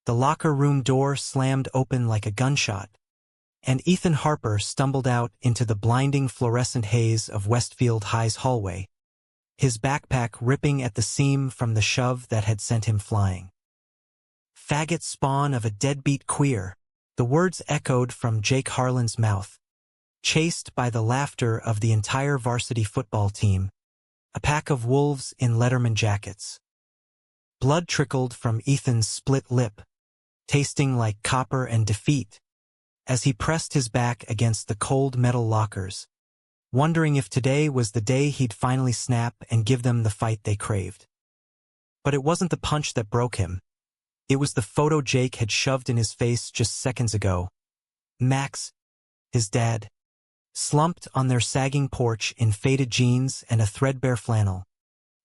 The locker room door slammed open like a gunshot, and Ethan Harper stumbled out into the blinding fluorescent haze of Westfield High's hallway, his backpack ripping at the seam from the shove that had sent him flying. "Faggot spawn of a deadbeat queer," the words echoed from Jake Harlan's mouth, chased by the laughter of the entire varsity football team, a pack of wolves in Letterman jackets. Blood trickled from Ethan's split lip, tasting like copper and defeat, as he pressed his back against the cold metal lockers, wondering if today was the day he'd finally snap and give them the fight they craved. But it wasn't the punch that broke him. It was the photo Jake had shoved in his face just seconds ago. Max, his dad, slumped on their sagging porch in faded jeans and a threadbare flannel,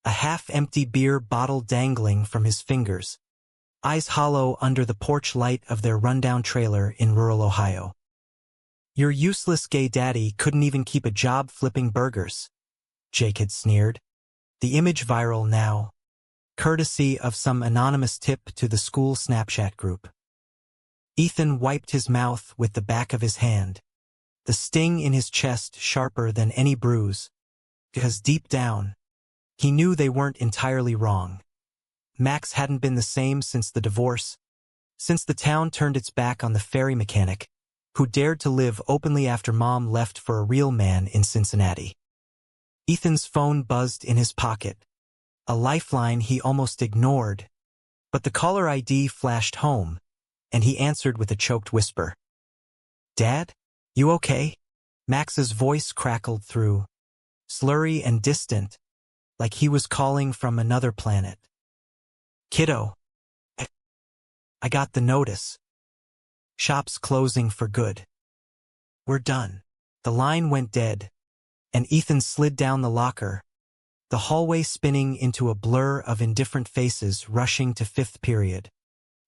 a half-empty beer bottle dangling from his fingers, eyes hollow under the porch light of their rundown trailer in rural Ohio. "Your useless gay daddy couldn't even keep a job flipping burgers," Jake had sneered, the image viral now, courtesy of some anonymous tip to the school Snapchat group. Ethan wiped his mouth with the back of his hand, the sting in his chest sharper than any bruise, because deep down, he knew they weren't entirely wrong. Max hadn't been the same since the divorce, since the town turned its back on the ferry mechanic, who dared to live openly after Mom left for a real man in Cincinnati. Ethan's phone buzzed in his pocket, a lifeline he almost ignored, but the caller ID flashed home, and he answered with a choked whisper. "Dad? You okay?" Max's voice crackled through, slurry and distant, like he was calling from another planet. "Kiddo, I got the notice. Shop's closing for good. We're done." The line went dead, and Ethan slid down the locker, the hallway spinning into a blur of indifferent faces rushing to fifth period,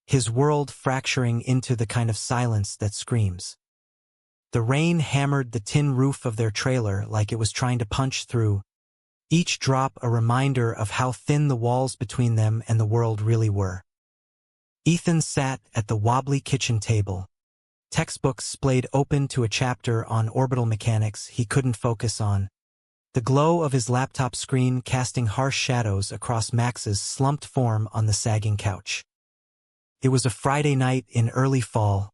his world fracturing into the kind of silence that screams. The rain hammered the tin roof of their trailer like it was trying to punch through, each drop a reminder of how thin the walls between them and the world really were. Ethan sat at the wobbly kitchen table, textbooks splayed open to a chapter on orbital mechanics he couldn't focus on, the glow of his laptop screen casting harsh shadows across Max's slumped form on the sagging couch. It was a Friday night in early fall,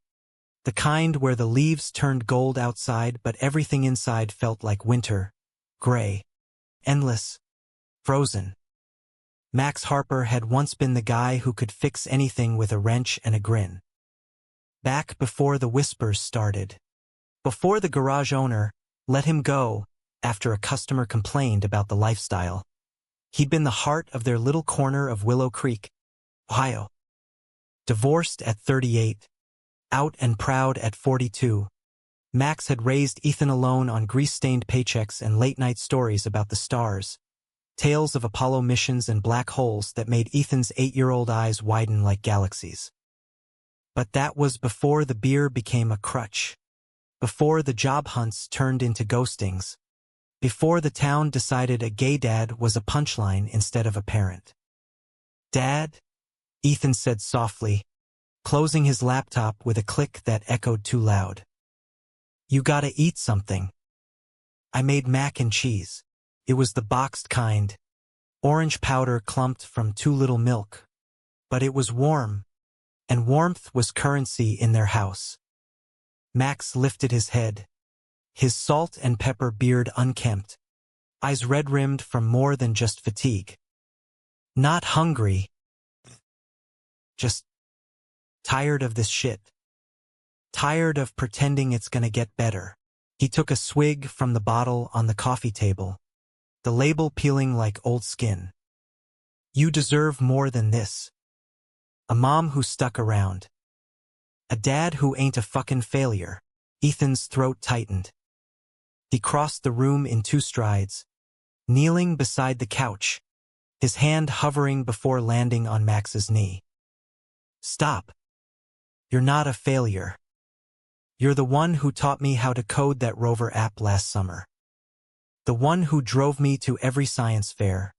the kind where the leaves turned gold outside but everything inside felt like winter, gray, endless, frozen. Max Harper had once been the guy who could fix anything with a wrench and a grin. Back before the whispers started. Before the garage owner let him go after a customer complained about the lifestyle. He'd been the heart of their little corner of Willow Creek, Ohio. Divorced at 38, out and proud at 42, Max had raised Ethan alone on grease-stained paychecks and late-night stories about the stars, tales of Apollo missions and black holes that made Ethan's 8-year-old eyes widen like galaxies. But that was before the beer became a crutch, before the job hunts turned into ghostings, before the town decided a gay dad was a punchline instead of a parent. "Dad?" Ethan said softly, closing his laptop with a click that echoed too loud. "You gotta eat something. I made mac and cheese. It was the boxed kind, orange powder clumped from too little milk. But it was warm, and warmth was currency in their house." Max lifted his head, his salt and pepper beard unkempt, eyes red-rimmed from more than just fatigue. "Not hungry. Just tired of this shit. Tired of pretending it's gonna get better." He took a swig from the bottle on the coffee table, the label peeling like old skin. "You deserve more than this. A mom who stuck around. A dad who ain't a fucking failure." Ethan's throat tightened. He crossed the room in 2 strides, kneeling beside the couch, his hand hovering before landing on Max's knee. "Stop. You're not a failure. You're the one who taught me how to code that Rover app last summer. The one who drove me to every science fair,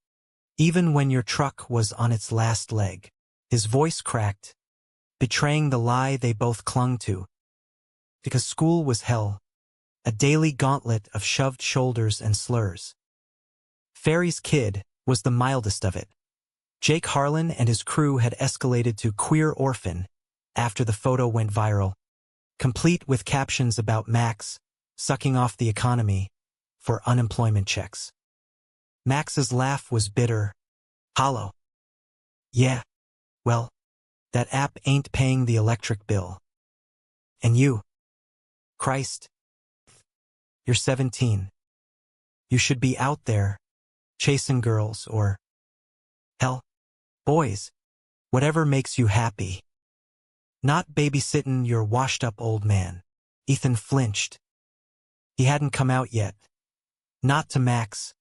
even when your truck was on its last leg." His voice cracked, betraying the lie they both clung to. Because school was hell, a daily gauntlet of shoved shoulders and slurs. Ferry's kid was the mildest of it. Jake Harlan and his crew had escalated to queer orphan after the photo went viral, complete with captions about Max sucking off the economy for unemployment checks. Max's laugh was bitter, hollow. Yeah, well, that app ain't paying the electric bill. And you, Christ, you're 17. You should be out there, chasing girls or, hell, boys, whatever makes you happy. Not babysitting your washed-up old man. Ethan flinched. He hadn't come out yet. Not to Max.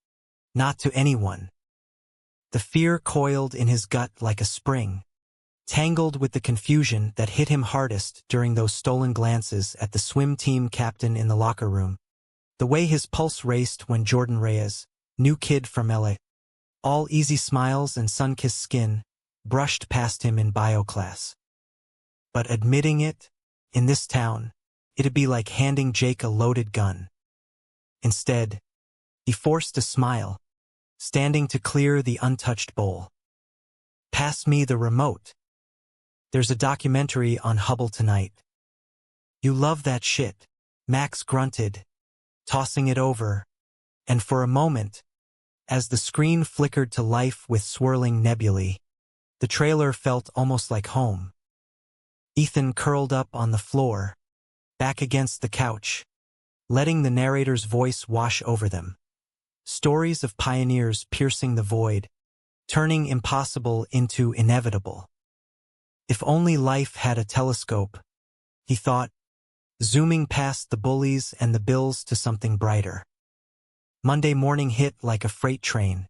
Not to anyone. The fear coiled in his gut like a spring, tangled with the confusion that hit him hardest during those stolen glances at the swim team captain in the locker room. The way his pulse raced when Jordan Reyes, new kid from LA, all easy smiles and sun-kissed skin, brushed past him in bio class. But admitting it, in this town, it'd be like handing Jake a loaded gun. Instead, he forced a smile, standing to clear the untouched bowl. Pass me the remote. There's a documentary on Hubble tonight. You love that shit, Max grunted, tossing it over, and for a moment, as the screen flickered to life with swirling nebulae, the trailer felt almost like home. Ethan curled up on the floor, back against the couch, letting the narrator's voice wash over them. Stories of pioneers piercing the void, turning impossible into inevitable. If only life had a telescope, he thought, zooming past the bullies and the bills to something brighter. Monday morning hit like a freight train.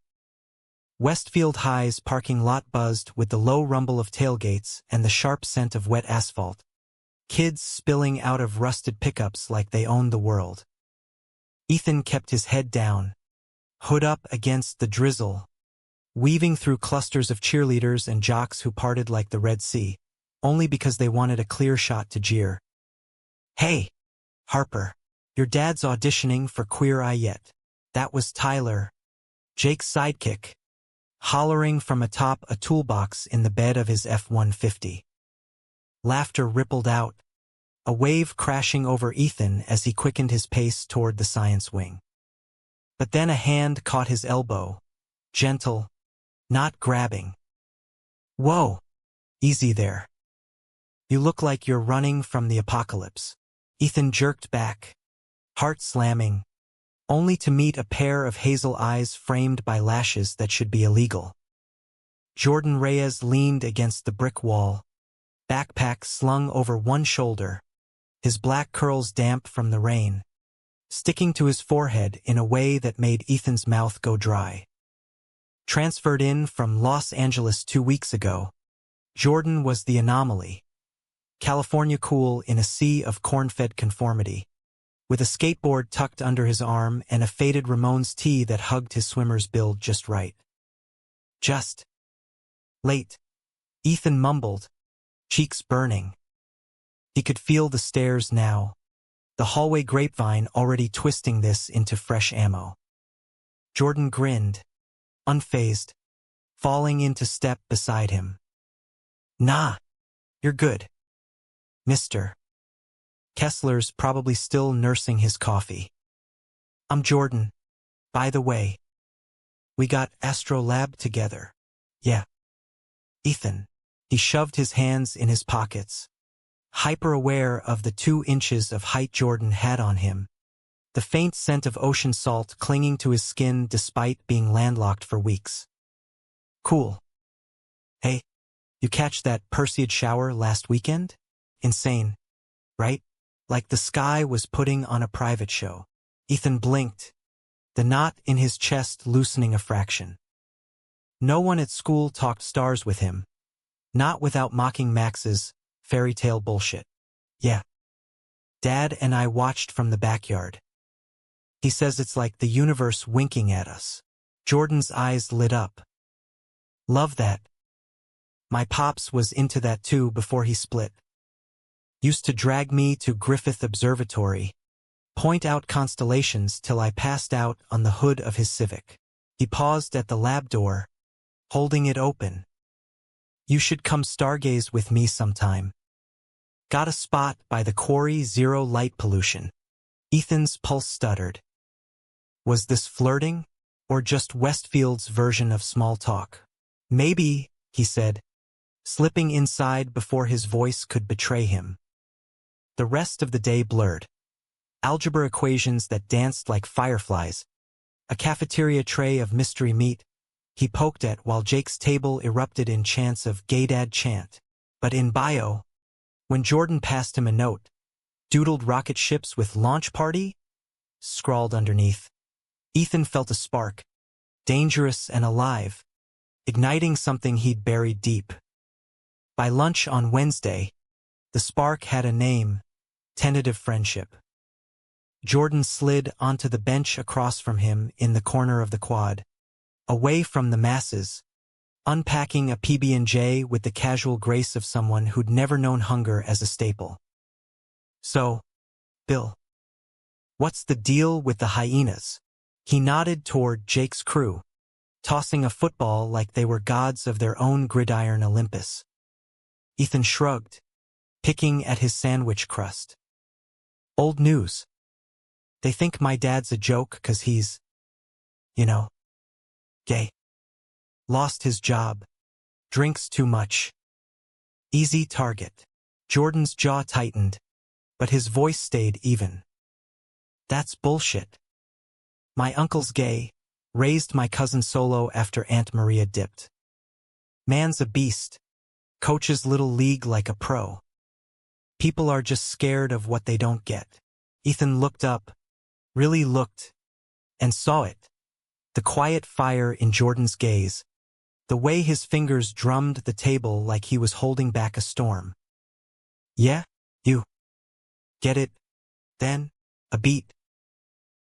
Westfield High's parking lot buzzed with the low rumble of tailgates and the sharp scent of wet asphalt. Kids spilling out of rusted pickups like they owned the world. Ethan kept his head down, hood up against the drizzle, weaving through clusters of cheerleaders and jocks who parted like the Red Sea, only because they wanted a clear shot to jeer. Hey, Harper, your dad's auditioning for Queer Eye yet. That was Tyler, Jake's sidekick, hollering from atop a toolbox in the bed of his F-150. Laughter rippled out, a wave crashing over Ethan as he quickened his pace toward the science wing. But then a hand caught his elbow, gentle, not grabbing. Whoa, easy there. You look like you're running from the apocalypse. Ethan jerked back, heart slamming, only to meet a pair of hazel eyes framed by lashes that should be illegal. Jordan Reyes leaned against the brick wall, backpack slung over one shoulder, his black curls damp from the rain, sticking to his forehead in a way that made Ethan's mouth go dry. Transferred in from Los Angeles 2 weeks ago, Jordan was the anomaly. California cool in a sea of corn-fed conformity, with a skateboard tucked under his arm and a faded Ramones tee that hugged his swimmer's build just right. Just late, Ethan mumbled, cheeks burning. He could feel the stairs now, the hallway grapevine already twisting this into fresh ammo. Jordan grinned, unfazed, falling into step beside him. Nah, you're good. Mr. Kessler's probably still nursing his coffee. I'm Jordan, by the way. We got Astrolab together. Yeah. Ethan. He shoved his hands in his pockets, hyper-aware of the 2 inches of height Jordan had on him, the faint scent of ocean salt clinging to his skin despite being landlocked for weeks. Cool. Hey, you catch that Perseid shower last weekend? Insane, right? Like the sky was putting on a private show. Ethan blinked, the knot in his chest loosening a fraction. No one at school talked stars with him, not without mocking Max's fairy tale bullshit. Yeah. Dad and I watched from the backyard. He says it's like the universe winking at us. Jordan's eyes lit up. Love that. My pops was into that too before he split. Used to drag me to Griffith Observatory, point out constellations till I passed out on the hood of his Civic. He paused at the lab door, holding it open. You should come stargaze with me sometime. Got a spot by the quarry, zero light pollution. Ethan's pulse stuttered. Was this flirting, or just Westfield's version of small talk? Maybe, he said, slipping inside before his voice could betray him. The rest of the day blurred. Algebra equations that danced like fireflies. A cafeteria tray of mystery meat he poked at while Jake's table erupted in chants of "Gay Dad" chant. But in bio, when Jordan passed him a note, doodled rocket ships with launch party, scrawled underneath. Ethan felt a spark, dangerous and alive, igniting something he'd buried deep. By lunch on Wednesday, the spark had a name: tentative friendship. Jordan slid onto the bench across from him in the corner of the quad, away from the masses, unpacking a PB&J with the casual grace of someone who'd never known hunger as a staple. So, Bill, what's the deal with the hyenas? He nodded toward Jake's crew, tossing a football like they were gods of their own gridiron Olympus. Ethan shrugged, picking at his sandwich crust. Old news. They think my dad's a joke 'cause he's, gay. Lost his job. Drinks too much. Easy target. Jordan's jaw tightened, but his voice stayed even. That's bullshit. My uncle's gay, raised my cousin solo after Aunt Maria dipped. Man's a beast, coaches little league like a pro. People are just scared of what they don't get. Ethan looked up, really looked, and saw it. The quiet fire in Jordan's gaze, the way his fingers drummed the table like he was holding back a storm. Yeah, you. Get it? Then, a beat.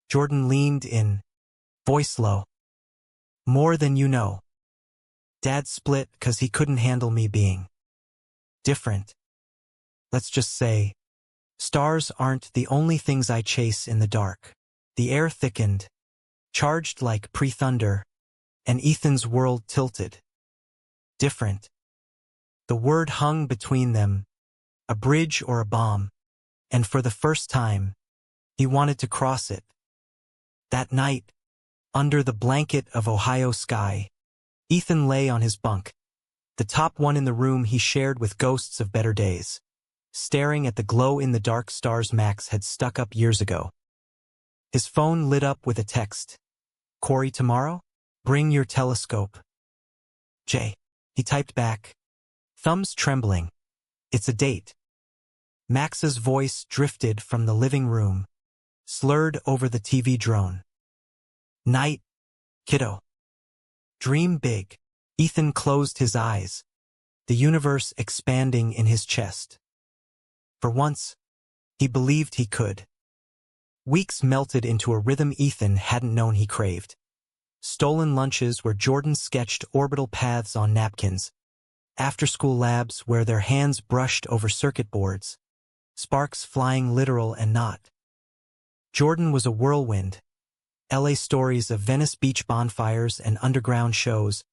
Jordan leaned in, voice low. More than you know. Dad split 'cause he couldn't handle me being different. Let's just say, stars aren't the only things I chase in the dark. The air thickened, charged like pre-thunder, and Ethan's world tilted. Different. The word hung between them, a bridge or a bomb, and for the first time, he wanted to cross it. That night, under the blanket of Ohio sky, Ethan lay on his bunk, the top one in the room he shared with ghosts of better days, staring at the glow-in-the-dark stars Max had stuck up years ago. His phone lit up with a text. Corey tomorrow? Bring your telescope. Jay. He typed back, thumbs trembling. It's a date. Max's voice drifted from the living room, slurred over the TV drone. Night, kiddo. Dream big. Ethan closed his eyes, the universe expanding in his chest. For once, he believed he could. Weeks melted into a rhythm Ethan hadn't known he craved. Stolen lunches where Jordan sketched orbital paths on napkins. After-school labs where their hands brushed over circuit boards. Sparks flying literal and not. Jordan was a whirlwind. LA stories of Venice Beach bonfires and underground shows.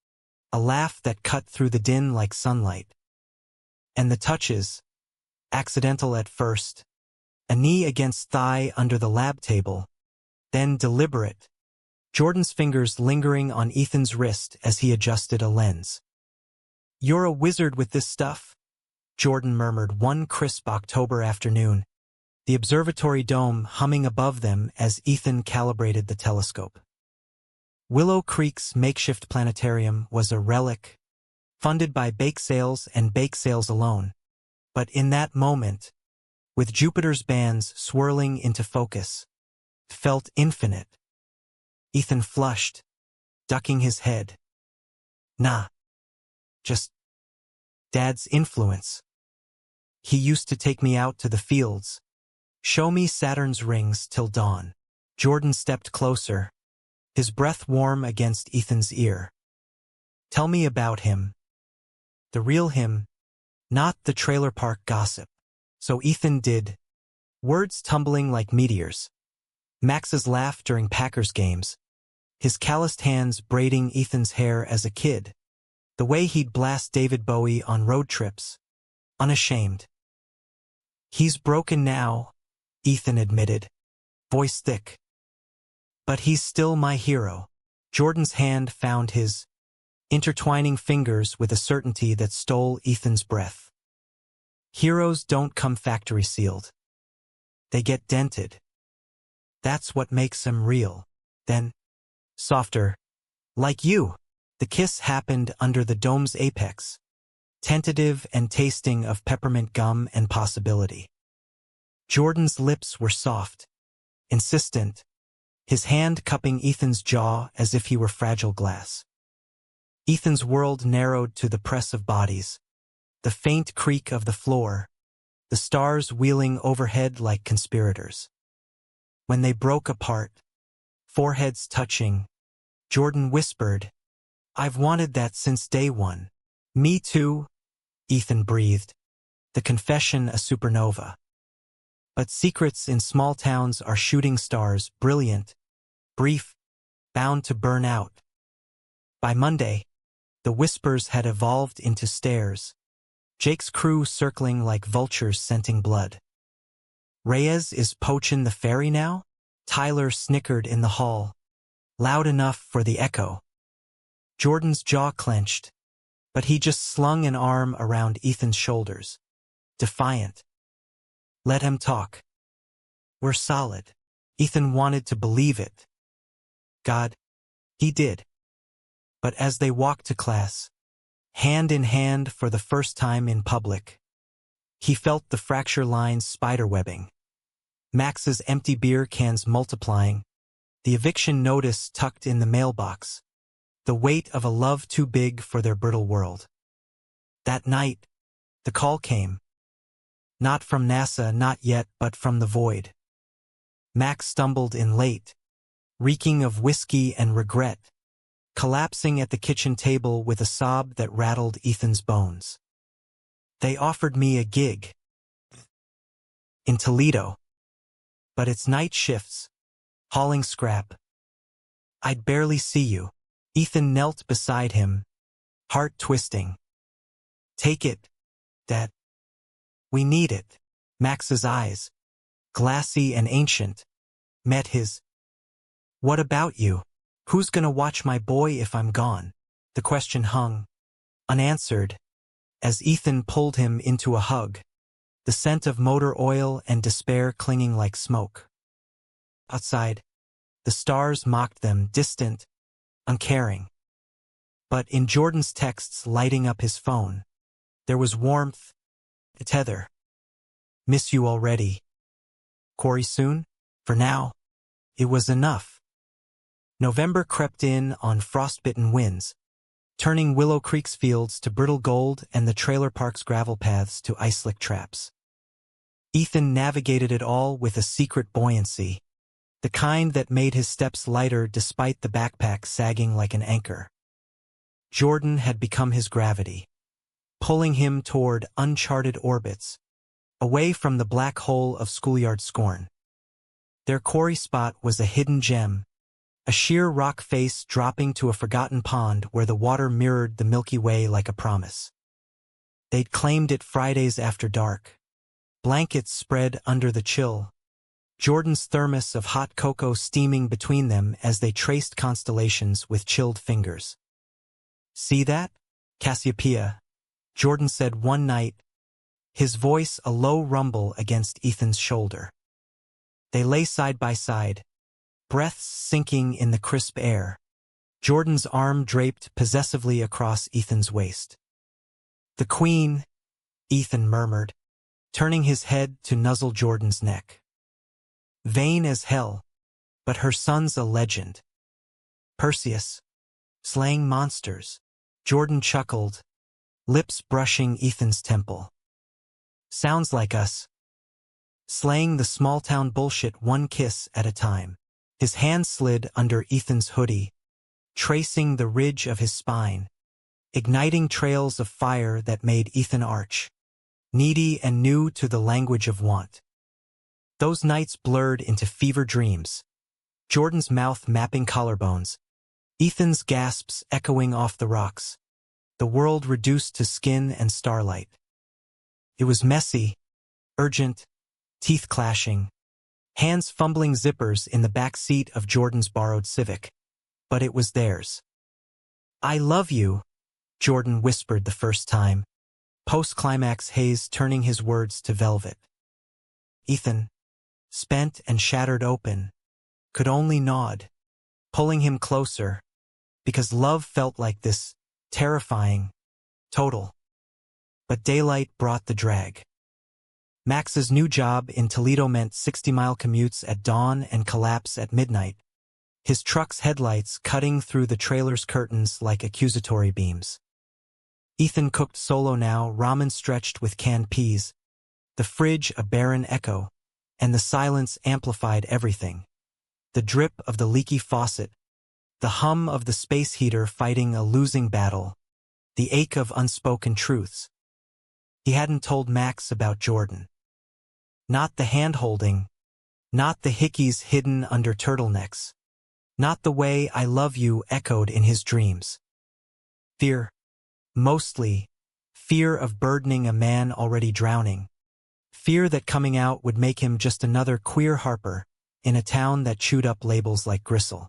A laugh that cut through the din like sunlight. And the touches, accidental at first. A knee against thigh under the lab table. Then deliberate. Jordan's fingers lingering on Ethan's wrist as he adjusted a lens. You're a wizard with this stuff, Jordan murmured one crisp October afternoon, the observatory dome humming above them as Ethan calibrated the telescope. Willow Creek's makeshift planetarium was a relic, funded by bake sales and bake sales alone. But in that moment, with Jupiter's bands swirling into focus, it felt infinite. Ethan flushed, ducking his head. Nah. Just Dad's influence. He used to take me out to the fields, show me Saturn's rings till dawn. Jordan stepped closer, his breath warm against Ethan's ear. Tell me about him. The real him, not the trailer park gossip. So Ethan did. Words tumbling like meteors. Max's laugh during Packers games. His calloused hands braiding Ethan's hair as a kid. The way he'd blast David Bowie on road trips. Unashamed. He's broken now, Ethan admitted, voice thick. But he's still my hero. Jordan's hand found his, intertwining fingers with a certainty that stole Ethan's breath. Heroes don't come factory sealed. They get dented. That's what makes them real. Then, softer, like you. The kiss happened under the dome's apex, tentative and tasting of peppermint gum and possibility. Jordan's lips were soft, insistent, his hand cupping Ethan's jaw as if he were fragile glass. Ethan's world narrowed to the press of bodies, the faint creak of the floor, the stars wheeling overhead like conspirators. When they broke apart, foreheads touching, Jordan whispered, "I've wanted that since day one." "Me too," Ethan breathed, the confession a supernova. But secrets in small towns are shooting stars, brilliant, brief, bound to burn out. By Monday, the whispers had evolved into stares, Jake's crew circling like vultures scenting blood. "Reyes is poachin' the ferry now?" Tyler snickered in the hall, loud enough for the echo. Jordan's jaw clenched, but he just slung an arm around Ethan's shoulders, defiant. "Let him talk. We're solid." Ethan wanted to believe it. God, he did. But as they walked to class, hand in hand for the first time in public, he felt the fracture lines spiderwebbing. Max's empty beer cans multiplying, the eviction notice tucked in the mailbox, the weight of a love too big for their brittle world. That night, the call came. Not from NASA, not yet, but from the void. Max stumbled in late, reeking of whiskey and regret, collapsing at the kitchen table with a sob that rattled Ethan's bones. "They offered me a gig in Toledo, but it's night shifts, hauling scrap. I'd barely see you." Ethan knelt beside him, heart twisting. "Take it, Dad. We need it." Max's eyes, glassy and ancient, met his. "What about you? Who's gonna watch my boy if I'm gone?" The question hung, unanswered, as Ethan pulled him into a hug, the scent of motor oil and despair clinging like smoke. Outside, the stars mocked them, distant, uncaring. But in Jordan's texts lighting up his phone, there was warmth, a tether. "Miss you already. Corey soon?" For now, it was enough. November crept in on frostbitten winds, turning Willow Creek's fields to brittle gold and the trailer park's gravel paths to ice-slick traps. Ethan navigated it all with a secret buoyancy, the kind that made his steps lighter despite the backpack sagging like an anchor. Jordan had become his gravity, pulling him toward uncharted orbits, away from the black hole of schoolyard scorn. Their quarry spot was a hidden gem, a sheer rock face dropping to a forgotten pond where the water mirrored the Milky Way like a promise. They'd claimed it Fridays after dark, blankets spread under the chill, Jordan's thermos of hot cocoa steaming between them as they traced constellations with chilled fingers. "See that? Cassiopeia," Jordan said one night, his voice a low rumble against Ethan's shoulder. They lay side by side, breaths sinking in the crisp air, Jordan's arm draped possessively across Ethan's waist. "The Queen," Ethan murmured, turning his head to nuzzle Jordan's neck. "Vain as hell, but her son's a legend. Perseus, slaying monsters." Jordan chuckled, lips brushing Ethan's temple. "Sounds like us. Slaying the small-town bullshit one kiss at a time." His hand slid under Ethan's hoodie, tracing the ridge of his spine, igniting trails of fire that made Ethan arch, needy and new to the language of want. Those nights blurred into fever dreams, Jordan's mouth mapping collarbones, Ethan's gasps echoing off the rocks, the world reduced to skin and starlight. It was messy, urgent, teeth clashing, hands fumbling zippers in the back seat of Jordan's borrowed Civic. But it was theirs. "I love you," Jordan whispered the first time, post-climax haze turning his words to velvet. Ethan, spent and shattered open, could only nod, pulling him closer, because love felt like this terrifying, total. But daylight brought the drag. Max's new job in Toledo meant 60-mile commutes at dawn and collapse at midnight, his truck's headlights cutting through the trailer's curtains like accusatory beams. Ethan cooked solo now, ramen stretched with canned peas, the fridge a barren echo, and the silence amplified everything. The drip of the leaky faucet, the hum of the space heater fighting a losing battle, the ache of unspoken truths. He hadn't told Max about Jordan. Not the hand-holding, not the hickeys hidden under turtlenecks, not the way "I love you" echoed in his dreams. Fear. Mostly, fear of burdening a man already drowning. Fear that coming out would make him just another queer Harper in a town that chewed up labels like gristle.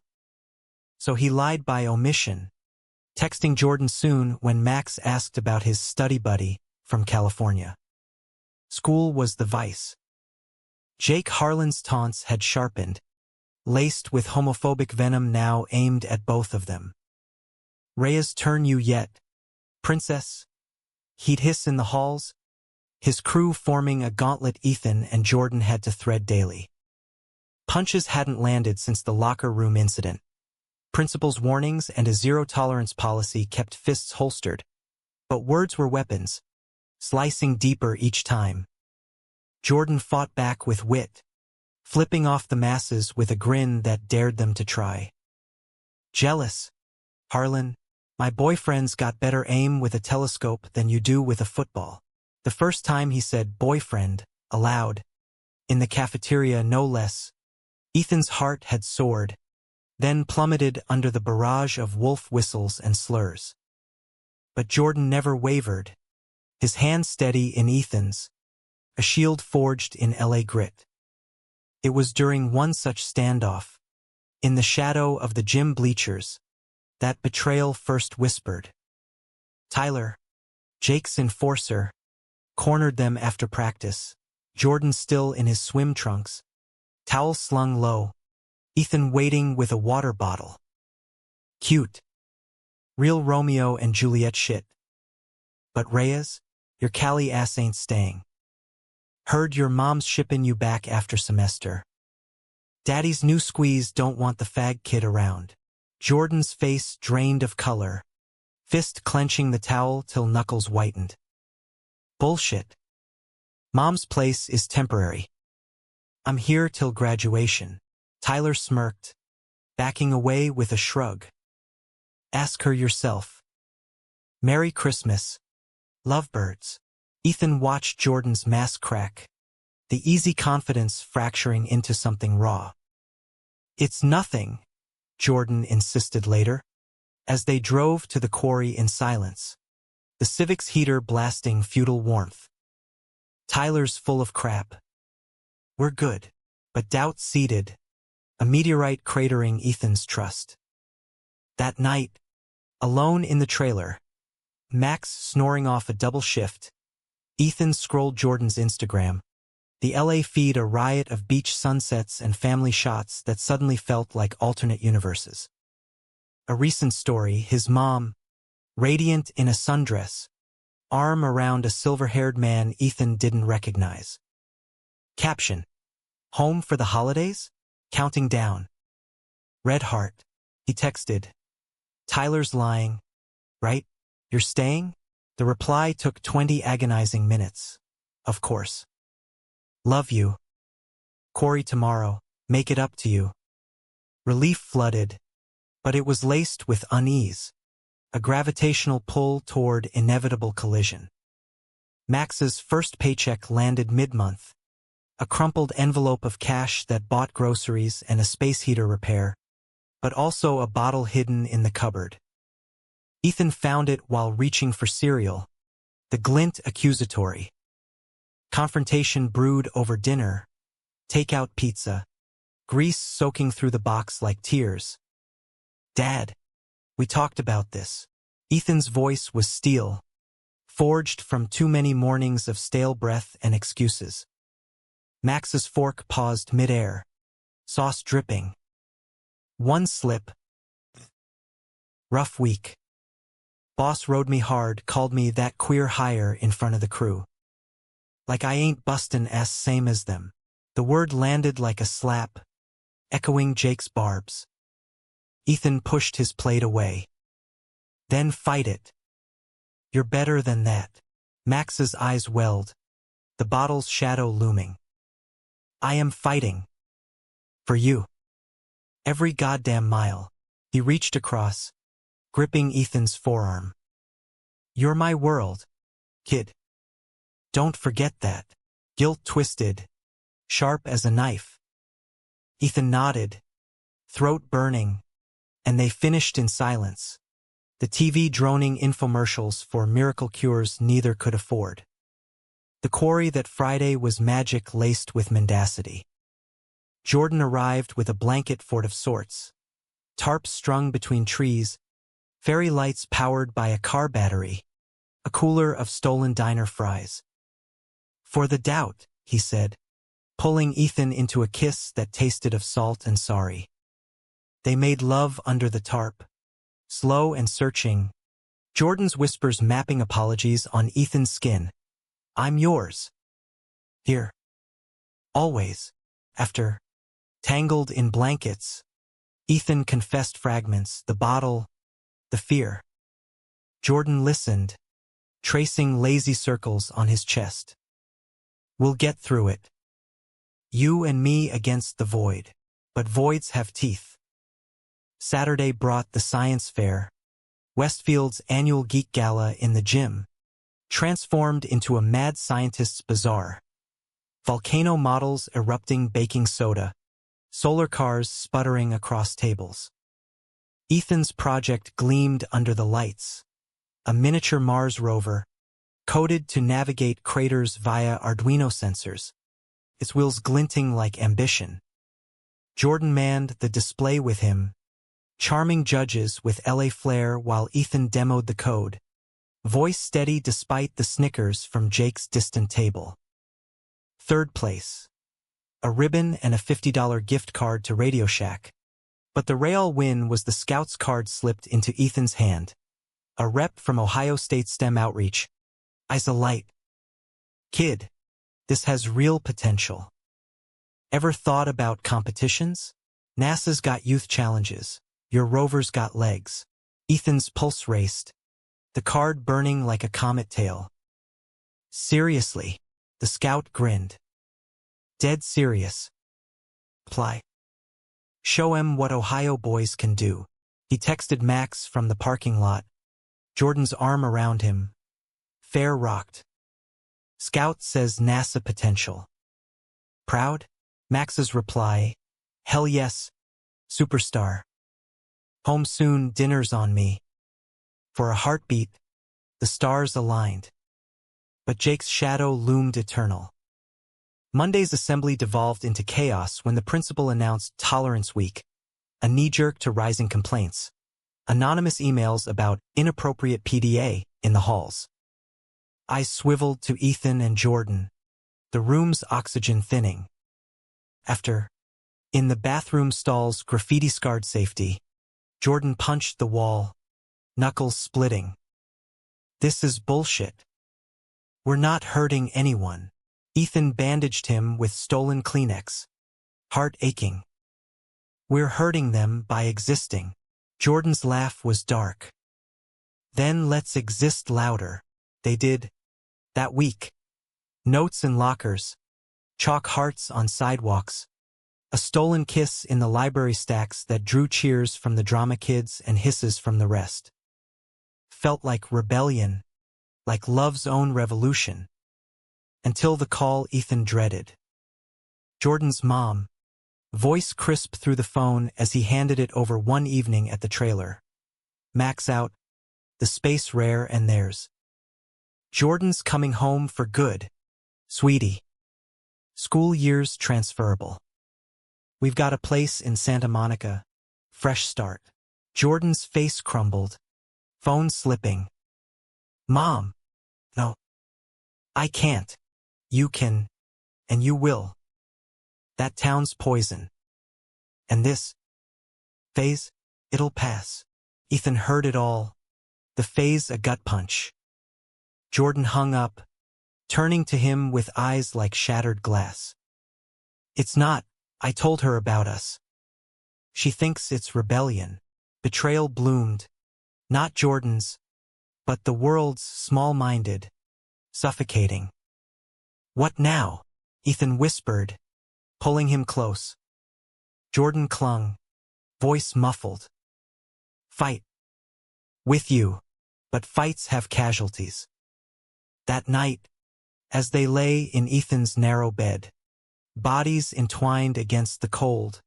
So he lied by omission, texting Jordan soon when Max asked about his study buddy from California. School was the vice. Jake Harlan's taunts had sharpened, laced with homophobic venom now aimed at both of them. "Rhea's turn you yet, princess?" he'd hiss in the halls, his crew forming a gauntlet Ethan and Jordan had to thread daily. Punches hadn't landed since the locker room incident. Principal's warnings and a zero-tolerance policy kept fists holstered, but words were weapons, slicing deeper each time. Jordan fought back with wit, flipping off the masses with a grin that dared them to try. "Jealous, Harlan, my boyfriend's got better aim with a telescope than you do with a football." The first time he said "boyfriend" aloud, in the cafeteria no less, Ethan's heart had soared, then plummeted under the barrage of wolf whistles and slurs. But Jordan never wavered, his hand steady in Ethan's, a shield forged in LA grit. It was during one such standoff, in the shadow of the gym bleachers, that betrayal first whispered. Tyler, Jake's enforcer, cornered them after practice, Jordan still in his swim trunks, towel slung low, Ethan waiting with a water bottle. Cute. Real Romeo and Juliet shit. But Reyes, your Cali ass ain't staying. Heard your mom's shipping you back after semester. Daddy's new squeeze don't want the fag kid around. Jordan's face drained of color, fist clenching the towel till knuckles whitened. Bullshit. Mom's place is temporary. I'm here till graduation. Tyler smirked, backing away with a shrug. Ask her yourself. Merry Christmas, lovebirds. Ethan watched Jordan's mask crack, the easy confidence fracturing into something raw. "It's nothing," Jordan insisted later, as they drove to the quarry in silence, the Civic's heater blasting feudal warmth. "Tyler's full of crap. We're good." But doubt seeded, a meteorite cratering Ethan's trust. That night, alone in the trailer, Max snoring off a double shift, Ethan scrolled Jordan's Instagram, the LA feed a riot of beach sunsets and family shots that suddenly felt like alternate universes. A recent story, his mom, radiant in a sundress, arm around a silver-haired man Ethan didn't recognize. Caption: "Home for the holidays? Counting down. Red heart." He texted, "Tyler's lying, right? You're staying?" The reply took 20 agonizing minutes. "Of course. Love you. Quarry tomorrow. Make it up to you." Relief flooded, but it was laced with unease. a gravitational pull toward inevitable collision. Max's first paycheck landed mid-month, a crumpled envelope of cash that bought groceries and a space heater repair, but also a bottle hidden in the cupboard. Ethan found it while reaching for cereal, the glint accusatory. Confrontation brewed over dinner, takeout pizza, grease soaking through the box like tears. "Dad, we talked about this." Ethan's voice was steel, forged from too many mornings of stale breath and excuses. Max's fork paused mid-air, sauce dripping. One slip. Rough week. Boss rode me hard, called me that queer hire in front of the crew. Like I ain't bustin' ass same as them. The word landed like a slap, echoing Jake's barbs. Ethan pushed his plate away. "Then fight it. You're better than that." Max's eyes welled, the bottle's shadow looming. "I am fighting. For you. Every goddamn mile." He reached across, gripping Ethan's forearm. "You're my world, kid. Don't forget that." Guilt twisted, sharp as a knife. Ethan nodded, throat burning, and they finished in silence, the TV droning infomercials for miracle cures neither could afford. The quarry that Friday was magic laced with mendacity. Jordan arrived with a blanket fort of sorts, tarps strung between trees, fairy lights powered by a car battery, a cooler of stolen diner fries. "For the doubt," he said, pulling Ethan into a kiss that tasted of salt and sorry. They made love under the tarp, slow and searching, Jordan's whispers mapping apologies on Ethan's skin. "I'm yours. Here. Always." After, tangled in blankets, Ethan confessed fragments, the bottle, the fear. Jordan listened, tracing lazy circles on his chest. "We'll get through it. You and me against the void. But voids have teeth." Saturday brought the science fair, Westfield's annual geek gala in the gym, transformed into a mad scientist's bazaar. Volcano models erupting baking soda, solar cars sputtering across tables. Ethan's project gleamed under the lights, a miniature Mars rover, coded to navigate craters via Arduino sensors, its wheels glinting like ambition. Jordan manned the display with him, charming judges with LA flair while Ethan demoed the code, voice steady despite the snickers from Jake's distant table. Third place. A ribbon and a $50 gift card to Radio Shack. But the real win was the Scouts card slipped into Ethan's hand. A rep from Ohio State STEM Outreach. "Eyes a light. Kid, this has real potential. Ever thought about competitions? NASA's got youth challenges. Your rover's got legs." Ethan's pulse raced, the card burning like a comet tail. "Seriously?" The scout grinned. "Dead serious. Apply. Show 'em what Ohio boys can do." He texted Max from the parking lot, Jordan's arm around him. Fair rocked. "Scout says NASA potential. Proud?" Max's reply, "Hell yes, superstar. Home soon, dinner's on me." For a heartbeat, the stars aligned. But Jake's shadow loomed eternal. Monday's assembly devolved into chaos when the principal announced Tolerance Week, a knee-jerk to rising complaints. Anonymous emails about inappropriate PDA in the halls. Eyes swiveled to Ethan and Jordan, the room's oxygen thinning. After, in the bathroom stall's graffiti-scarred safety, Jordan punched the wall, knuckles splitting. "This is bullshit. We're not hurting anyone." Ethan bandaged him with stolen Kleenex, heart aching. "We're hurting them by existing." Jordan's laugh was dark. "Then let's exist louder." They did. That week. Notes in lockers, chalk hearts on sidewalks, a stolen kiss in the library stacks that drew cheers from the drama kids and hisses from the rest. felt like rebellion, like love's own revolution. Until the call Ethan dreaded. Jordan's mom, voice crisp through the phone as he handed it over one evening at the trailer. Max out, the space rare and theirs. Jordan's coming home for good, sweetie. School years transferable. We've got a place in Santa Monica. Fresh start. Jordan's face crumbled. Phone slipping. Mom. No. I can't. You can. And you will. That town's poison. And this phase, it'll pass. Ethan heard it all. The phase a gut punch. Jordan hung up, turning to him with eyes like shattered glass. It's not. I told her about us. She thinks it's rebellion. Betrayal bloomed. Not Jordan's, but the world's small-minded, suffocating. What now? Ethan whispered, pulling him close. Jordan clung, voice muffled. Fight. With you. But fights have casualties. That night, as they lay in Ethan's narrow bed, bodies entwined against the cold,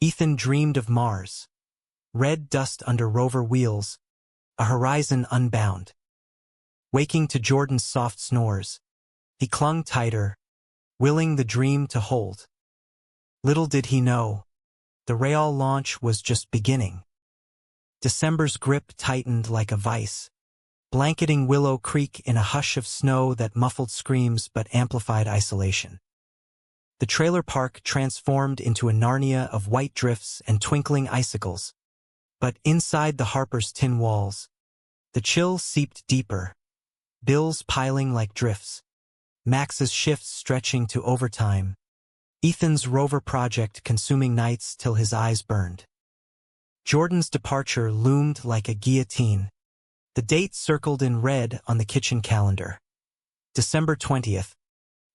Ethan dreamed of Mars, red dust under rover wheels, a horizon unbound. Waking to Jordan's soft snores, he clung tighter, willing the dream to hold. Little did he know, the Real launch was just beginning. December's grip tightened like a vice, blanketing Willow Creek in a hush of snow that muffled screams but amplified isolation. The trailer park transformed into a Narnia of white drifts and twinkling icicles. But inside the Harper's tin walls, the chill seeped deeper, bills piling like drifts, Max's shifts stretching to overtime, Ethan's rover project consuming nights till his eyes burned. Jordan's departure loomed like a guillotine. The date circled in red on the kitchen calendar. December 20th,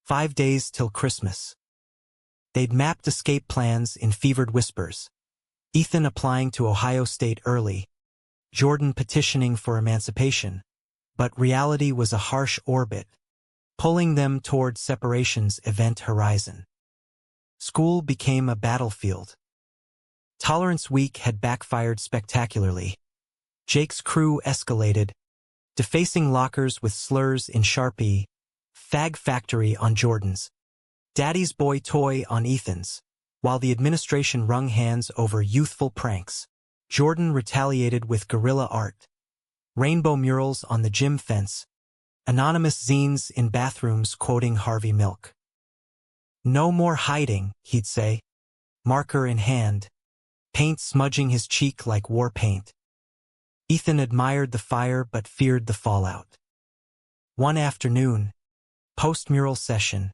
5 days till Christmas. They'd mapped escape plans in fevered whispers. Ethan applying to Ohio State early, Jordan petitioning for emancipation, but reality was a harsh orbit, pulling them toward separation's event horizon. School became a battlefield. Tolerance Week had backfired spectacularly. Jake's crew escalated, defacing lockers with slurs in Sharpie, Fag Factory on Jordan's, Daddy's Boy Toy on Ethan's. While the administration wrung hands over youthful pranks, Jordan retaliated with guerrilla art. Rainbow murals on the gym fence, anonymous zines in bathrooms quoting Harvey Milk. No more hiding, he'd say, marker in hand, paint smudging his cheek like war paint. Ethan admired the fire but feared the fallout. One afternoon, post-mural session,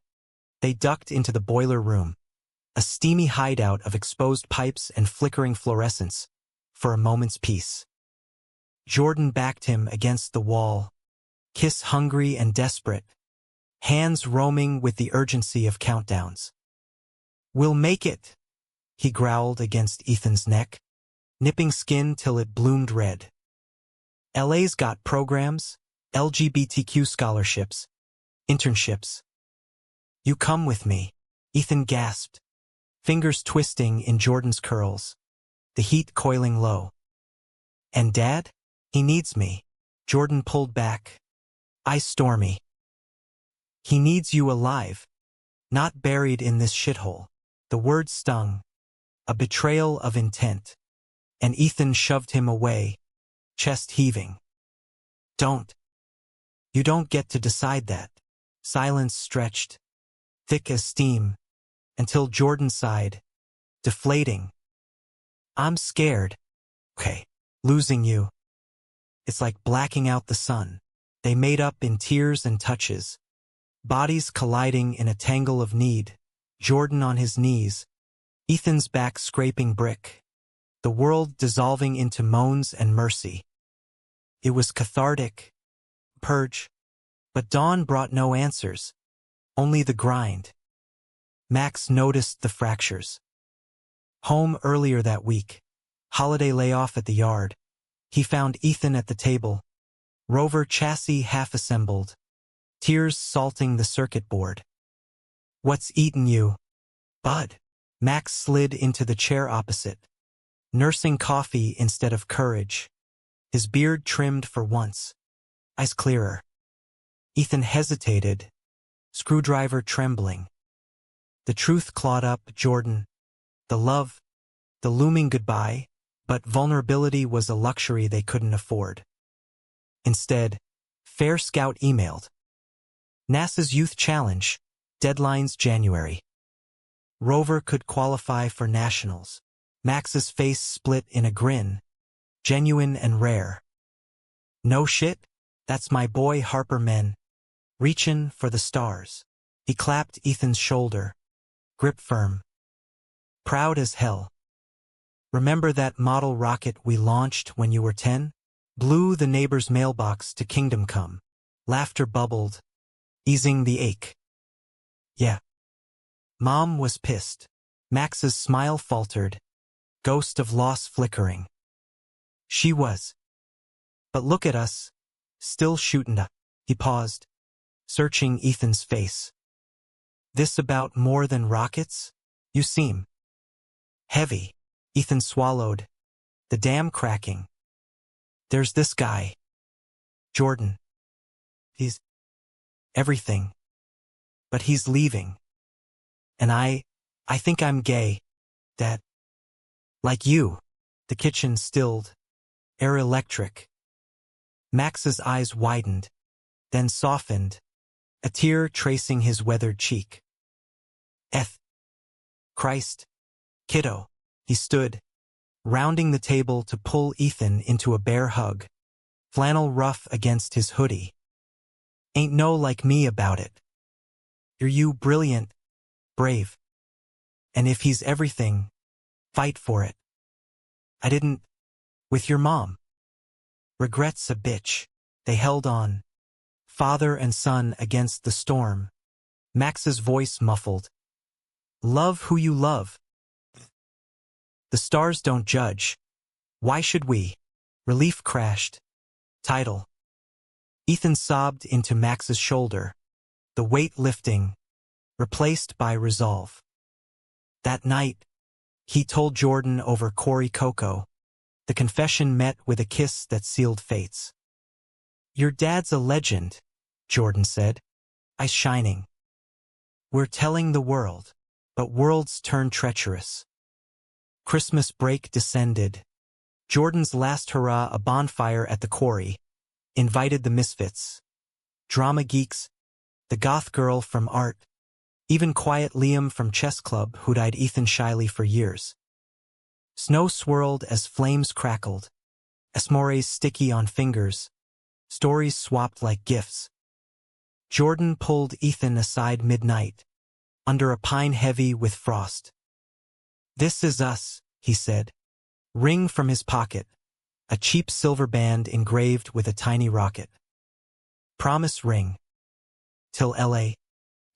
they ducked into the boiler room, a steamy hideout of exposed pipes and flickering fluorescence, for a moment's peace. Jordan backed him against the wall, kiss-hungry and desperate, hands roaming with the urgency of countdowns. We'll make it, he growled against Ethan's neck, nipping skin till it bloomed red. LA's got programs, LGBTQ scholarships, internships. You come with me, Ethan gasped, fingers twisting in Jordan's curls, the heat coiling low. And Dad? He needs me. Jordan pulled back, eyes stormy. He needs you alive, not buried in this shithole. The word stung, a betrayal of intent, and Ethan shoved him away, chest heaving. Don't. You don't get to decide that. Silence stretched, thick as steam, until Jordan sighed, deflating. I'm scared. Okay, losing you. It's like blacking out the sun. They made up in tears and touches, bodies colliding in a tangle of need, Jordan on his knees, Ethan's back scraping brick, the world dissolving into moans and mercy. It was cathartic, purge, but dawn brought no answers, only the grind. Max noticed the fractures. Home earlier that week, holiday layoff at the yard, he found Ethan at the table, Rover chassis half-assembled, tears salting the circuit board. What's eaten you, bud? Max slid into the chair opposite, nursing coffee instead of courage, his beard trimmed for once, eyes clearer. Ethan hesitated, screwdriver trembling. The truth clawed up Jordan. The love, the looming goodbye, but vulnerability was a luxury they couldn't afford. Instead, Fair Scout emailed. NASA's Youth Challenge, deadlines January. Rover could qualify for nationals. Max's face split in a grin, genuine and rare. No shit, that's my boy Harper Men. Reachin' for the stars. He clapped Ethan's shoulder, grip firm. Proud as hell. Remember that model rocket we launched when you were 10? Blew the neighbor's mailbox to Kingdom Come. Laughter bubbled, easing the ache. Yeah. Mom was pissed. Max's smile faltered, ghost of loss flickering. She was. But look at us, still shootin' up. He paused, searching Ethan's face. This about more than rockets? You seem heavy. Ethan swallowed, the dam cracking. There's this guy. Jordan. He's everything. But he's leaving. And I think I'm gay. That. Like you. The kitchen stilled. Air electric. Max's eyes widened, then softened, a tear tracing his weathered cheek. Christ. Kiddo. He stood, rounding the table to pull Ethan into a bear hug, flannel rough against his hoodie. Ain't no like me about it. You're you brilliant, brave. And if he's everything, fight for it. I didn't, with your mom. Regret's a bitch. They held on, father and son against the storm. Max's voice muffled. Love who you love. The stars don't judge. Why should we? Relief crashed. Title. Ethan sobbed into Max's shoulder, the weight lifting, replaced by resolve. That night, he told Jordan over Corey Coco. The confession met with a kiss that sealed fates. Your dad's a legend, Jordan said, eyes shining. We're telling the world, but worlds turn treacherous. Christmas break descended. Jordan's last hurrah, a bonfire at the quarry, invited the misfits. Drama geeks, the goth girl from art, even quiet Liam from chess club who'd eyed Ethan shyly for years. Snow swirled as flames crackled, esmores sticky on fingers, stories swapped like gifts. Jordan pulled Ethan aside midnight, under a pine heavy with frost. This is us, he said. Ring from his pocket, a cheap silver band engraved with a tiny rocket. Promise ring. Till LA.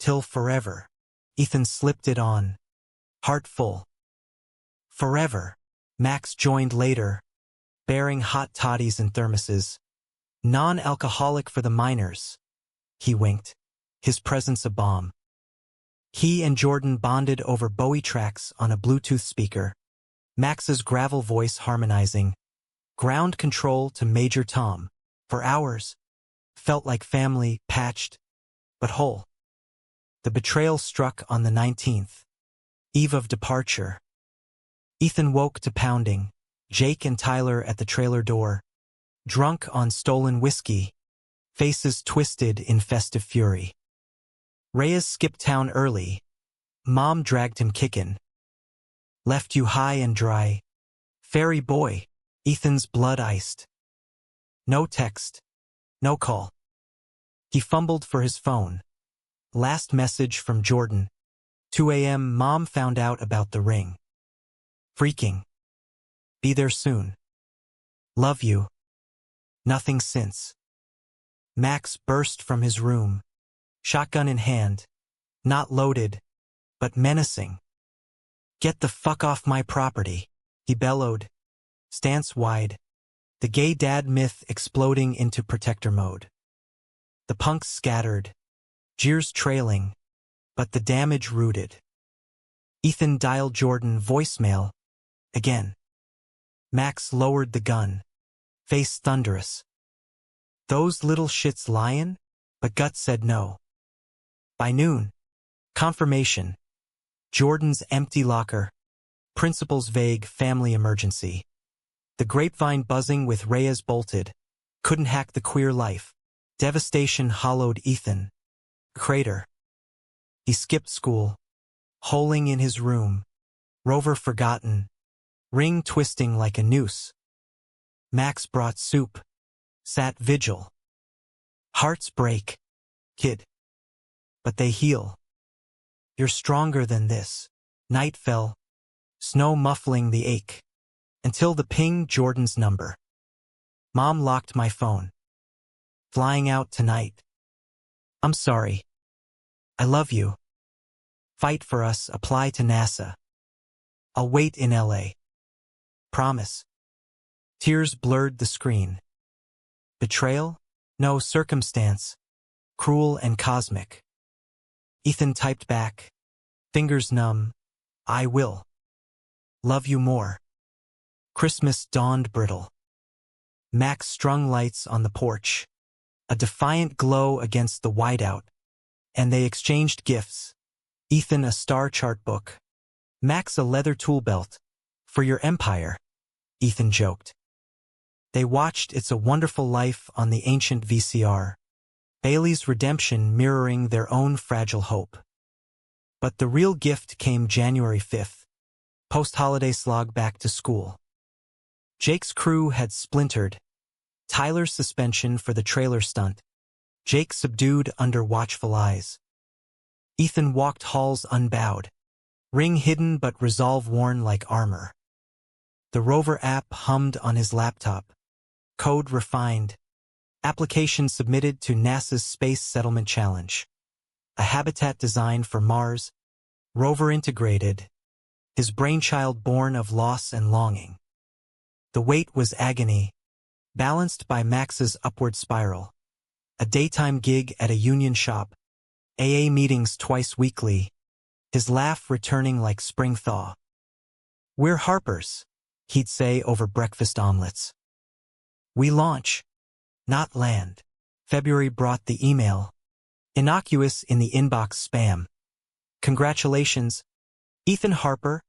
Till forever. Ethan slipped it on, heart full. Forever. Max joined later, bearing hot toddies and thermoses. Non-alcoholic for the miners. He winked, his presence a bomb. He and Jordan bonded over Bowie tracks on a Bluetooth speaker, Max's gravel voice harmonizing, ground control to Major Tom, for hours. Felt like family, patched, but whole. The betrayal struck on the 19th, eve of departure. Ethan woke to pounding, Jake and Tyler at the trailer door, drunk on stolen whiskey, faces twisted in festive fury. Reyes skipped town early. Mom dragged him kickin'. Left you high and dry. Fairy boy. Ethan's blood iced. No text. No call. He fumbled for his phone. Last message from Jordan. 2 a.m. Mom found out about the ring. Freaking. Be there soon. Love you. Nothing since. Max burst from his room, shotgun in hand, not loaded, but menacing. Get the fuck off my property, he bellowed, stance wide, The gay dad myth exploding into protector mode. The punks scattered, jeers trailing, but the damage rooted. Ethan dialed Jordan voicemail, again. Max lowered the gun, face thunderous. Those little shits lying? But gut said no. By noon, confirmation. Jordan's empty locker. Principal's vague family emergency. The grapevine buzzing with Reyes bolted. Couldn't hack the queer life. Devastation hollowed Ethan. Crater. He skipped school. Holing in his room. Rover forgotten. Ring twisting like a noose. Max brought soup. Sat vigil. Hearts break. Kid. But they heal. You're stronger than this. Night fell. Snow muffling the ache. Until the ping Jordan's number. Mom locked my phone. Flying out tonight. I'm sorry. I love you. Fight for us, apply to NASA. I'll wait in LA. Promise. Tears blurred the screen. Betrayal? No, circumstance. Cruel and cosmic. Ethan typed back. Fingers numb. I will. Love you more. Christmas dawned brittle. Max strung lights on the porch. A defiant glow against the whiteout. And they exchanged gifts. Ethan a star chart book. Max a leather tool belt. For your empire, Ethan joked. They watched It's a Wonderful Life on the ancient VCR. Bailey's redemption mirroring their own fragile hope. But the real gift came January 5th. Post-holiday slog back to school. Jake's crew had splintered. Tyler's suspension for the trailer stunt. Jake subdued under watchful eyes. Ethan walked halls unbowed. Ring hidden but resolve worn like armor. The Rover app hummed on his laptop. Code refined. Application submitted to NASA's Space Settlement Challenge. A habitat design for Mars. Rover integrated. His brainchild born of loss and longing. The weight was agony, balanced by Max's upward spiral. A daytime gig at a union shop. AA meetings twice weekly. His laugh returning like spring thaw. We're Harpers, he'd say over breakfast omelets. We launch, not land. February brought the email. Innocuous in the inbox spam. Congratulations, Ethan Harper.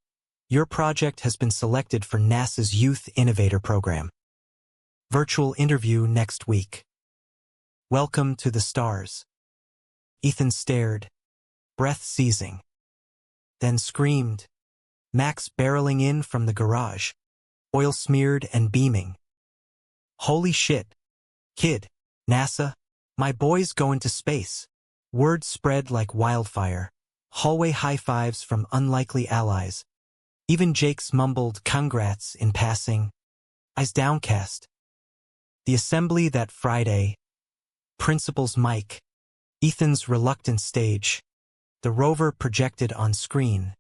Your project has been selected for NASA's Youth Innovator Program. Virtual interview next week. Welcome to the stars. Ethan stared, breath seizing. Then screamed. Max barreling in from the garage, oil-smeared and beaming. Holy shit. Kid, NASA, my boy's going to space. Word spread like wildfire. Hallway high fives from unlikely allies. Even Jake's mumbled congrats in passing. Eyes downcast. The assembly that Friday. Principal's mic. Ethan's reluctant stage. The rover projected on screen.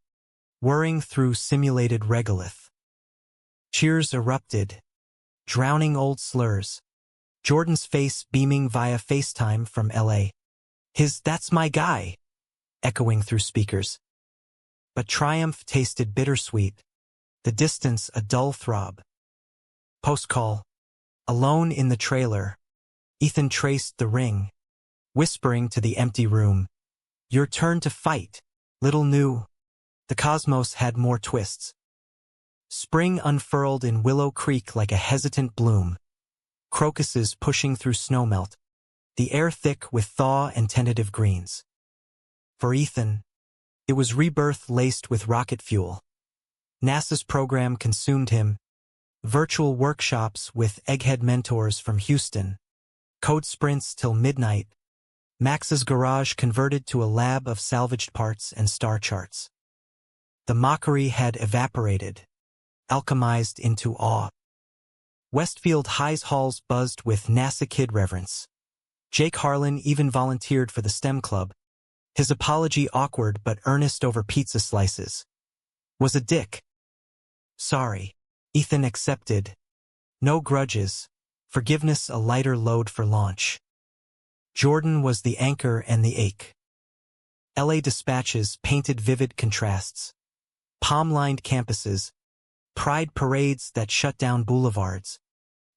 Whirring through simulated regolith. Cheers erupted. Drowning old slurs. Jordan's face beaming via FaceTime from LA. His "That's my guy" echoing through speakers. But triumph tasted bittersweet. The distance a dull throb. Post-call. Alone in the trailer. Ethan traced the ring. Whispering to the empty room. Your turn to fight. Little knew. The cosmos had more twists. Spring unfurled in Willow Creek like a hesitant bloom. Crocuses pushing through snowmelt. The air thick with thaw and tentative greens. For Ethan, it was rebirth laced with rocket fuel. NASA's program consumed him. Virtual workshops with egghead mentors from Houston. Code sprints till midnight. Max's garage converted to a lab of salvaged parts and star charts. The mockery had evaporated, alchemized into awe. Westfield High's halls buzzed with NASA kid reverence. Jake Harlan even volunteered for the STEM club. His apology awkward but earnest over pizza slices. Was a dick. Sorry. Ethan accepted. No grudges, forgiveness a lighter load for launch. Jordan was the anchor and the ache. LA dispatches painted vivid contrasts. Palm-lined campuses, pride parades that shut down boulevards.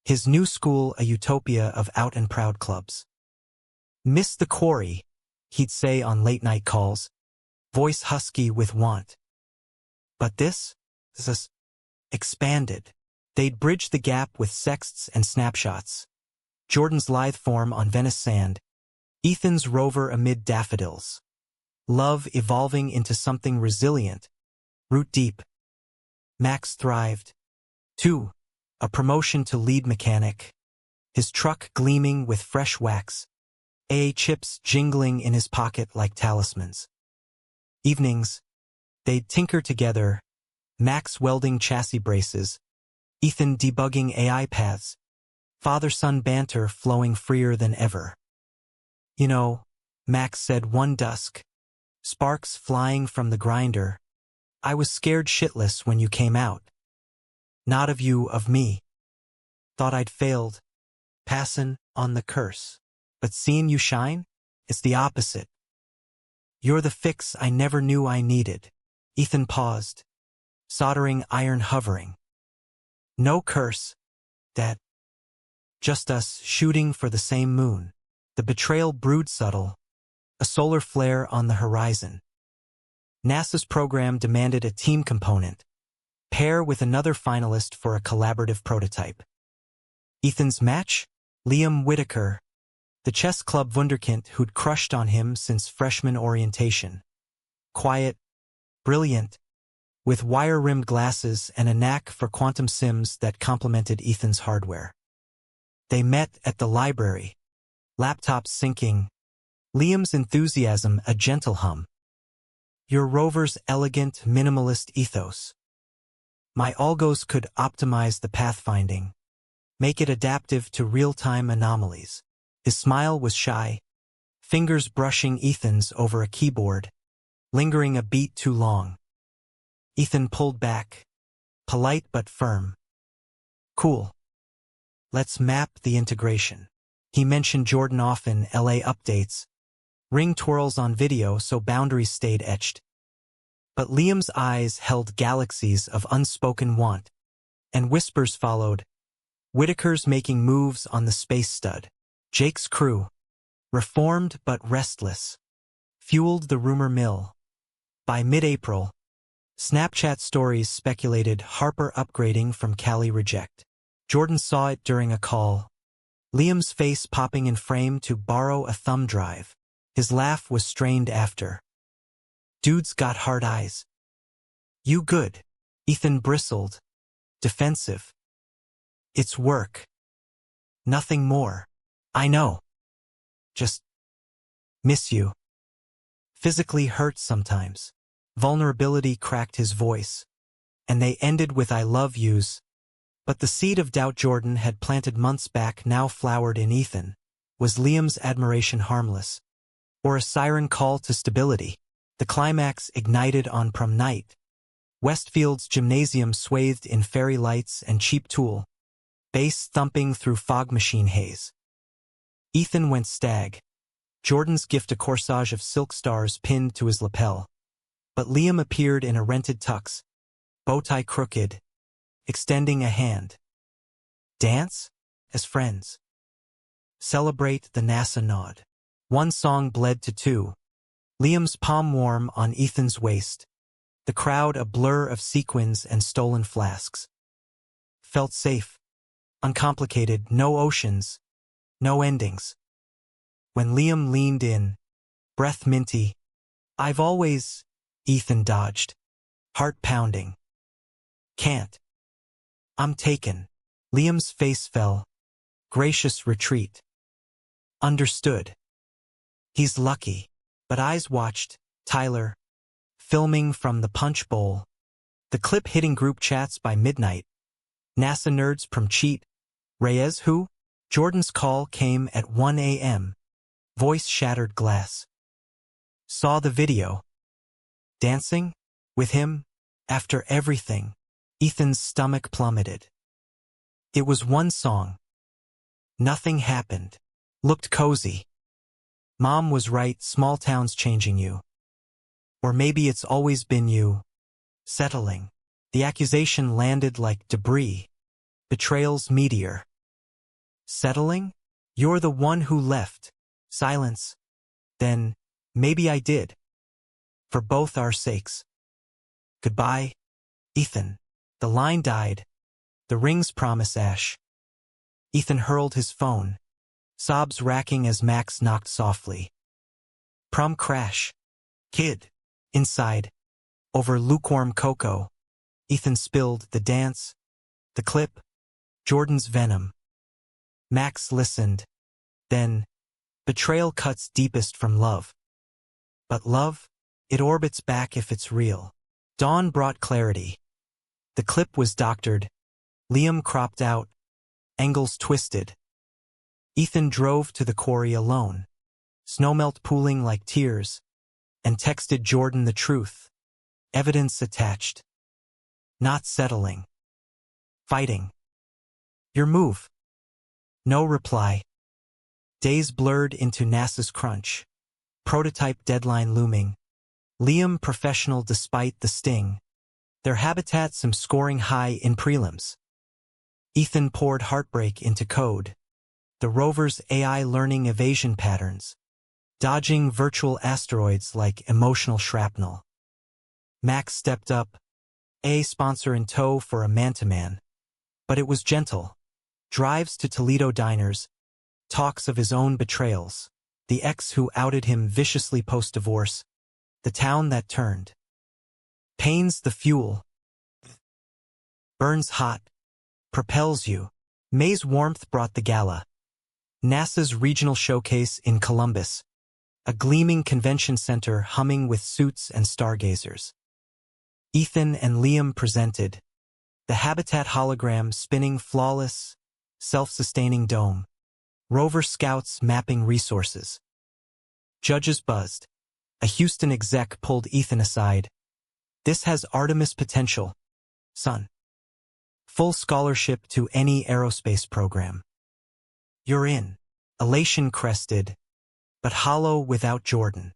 His new school a utopia of out-and-proud clubs. "Miss the quarry," he'd say on late-night calls, voice husky with want. But this is expanded. They'd bridge the gap with sexts and snapshots. Jordan's lithe form on Venice sand, Ethan's rover amid daffodils. Love evolving into something resilient, root deep. Max thrived. 2. A promotion to lead mechanic. His truck gleaming with fresh wax. AA chips jingling in his pocket like talismans. Evenings, they'd tinker together, Max welding chassis braces, Ethan debugging AI paths, father-son banter flowing freer than ever. "You know," Max said one dusk, sparks flying from the grinder, "I was scared shitless when you came out. Not of you, of me. Thought I'd failed, passin' on the curse. But seeing you shine, it's the opposite. You're the fix I never knew I needed." Ethan paused, soldering iron hovering. "No curse, Dad. Just us shooting for the same moon." The betrayal brewed subtle, a solar flare on the horizon. NASA's program demanded a team component, pair with another finalist for a collaborative prototype. Ethan's match? Liam Whitaker, the chess club wunderkind who'd crushed on him since freshman orientation. Quiet, brilliant, with wire-rimmed glasses and a knack for quantum sims that complemented Ethan's hardware. They met at the library, laptops syncing, Liam's enthusiasm a gentle hum. "Your rover's elegant, minimalist ethos. My algos could optimize the pathfinding, make it adaptive to real-time anomalies." His smile was shy, fingers brushing Ethan's over a keyboard, lingering a beat too long. Ethan pulled back, polite but firm. "Cool. Let's map the integration." He mentioned Jordan often, LA updates, ring twirls on video so boundaries stayed etched. But Liam's eyes held galaxies of unspoken want, and whispers followed. Whitaker's making moves on the space stud. Jake's crew, reformed but restless, fueled the rumor mill. By mid-April, Snapchat stories speculated Harper upgrading from Cali Reject. Jordan saw it during a call, Liam's face popping in frame to borrow a thumb drive. His laugh was strained after. "Dude's got hard eyes." "You good?" Ethan bristled, defensive. "It's work. Nothing more. I know. Just miss you. Physically hurt sometimes." Vulnerability cracked his voice, and they ended with "I love yous." But the seed of doubt Jordan had planted months back now flowered in Ethan. Was Liam's admiration harmless, or a siren call to stability? The climax ignited on prom night. Westfield's gymnasium swathed in fairy lights and cheap tulle, bass thumping through fog machine haze. Ethan went stag, Jordan's gift a corsage of silk stars pinned to his lapel. But Liam appeared in a rented tux, bow tie crooked, extending a hand. "Dance? As friends. Celebrate," the NASA nod. One song bled to two. Liam's palm warm on Ethan's waist, the crowd a blur of sequins and stolen flasks. Felt safe, uncomplicated, no oceans, no endings. When Liam leaned in, breath minty, "I've always..." Ethan dodged, heart pounding. "Can't. I'm taken." Liam's face fell, gracious retreat. "Understood. He's lucky." But eyes watched, Tyler, filming from the punch bowl, the clip hitting group chats by midnight. NASA nerds from cheat. Reyes who? Jordan's call came at 1 a.m. Voice shattered glass. "Saw the video. Dancing? With him? After everything?" Ethan's stomach plummeted. It was one song. Nothing happened. Looked cozy. Mom was right, small towns changing you. Or maybe it's always been you. Settling. The accusation landed like debris. Betrayal's meteor. Settling? You're the one who left. Silence. Then, maybe I did. For both our sakes. Goodbye, Ethan. The line died. The rings promise ash. Ethan hurled his phone. Sobs racking as Max knocked softly. Prom crash. Kid. Inside. Over lukewarm cocoa. Ethan spilled the dance. The clip. Jordan's venom. Max listened. Then, betrayal cuts deepest from love. But love? It orbits back if it's real. Dawn brought clarity. The clip was doctored. Liam cropped out. Angles twisted. Ethan drove to the quarry alone. Snowmelt pooling like tears. And texted Jordan the truth. Evidence attached. Not settling. Fighting. Your move. No reply. Days blurred into NASA's crunch. Prototype deadline looming. Liam professional despite the sting. Their habitat some scoring high in prelims. Ethan poured heartbreak into code. The rover's AI learning evasion patterns. Dodging virtual asteroids like emotional shrapnel. Max stepped up. A sponsor in tow for a man-to-man. But it was gentle. Drives to Toledo diners. Talks of his own betrayals. The ex who outed him viciously post-divorce. The town that turned. Pain's the fuel. Burns hot. Propels you. May's warmth brought the gala. NASA's regional showcase in Columbus. A gleaming convention center humming with suits and stargazers. Ethan and Liam presented. The habitat hologram spinning flawless, self-sustaining dome. Rover scouts mapping resources. Judges buzzed. A Houston exec pulled Ethan aside. This has Artemis potential, son. Full scholarship to any aerospace program. You're in. Elation crested, but hollow without Jordan.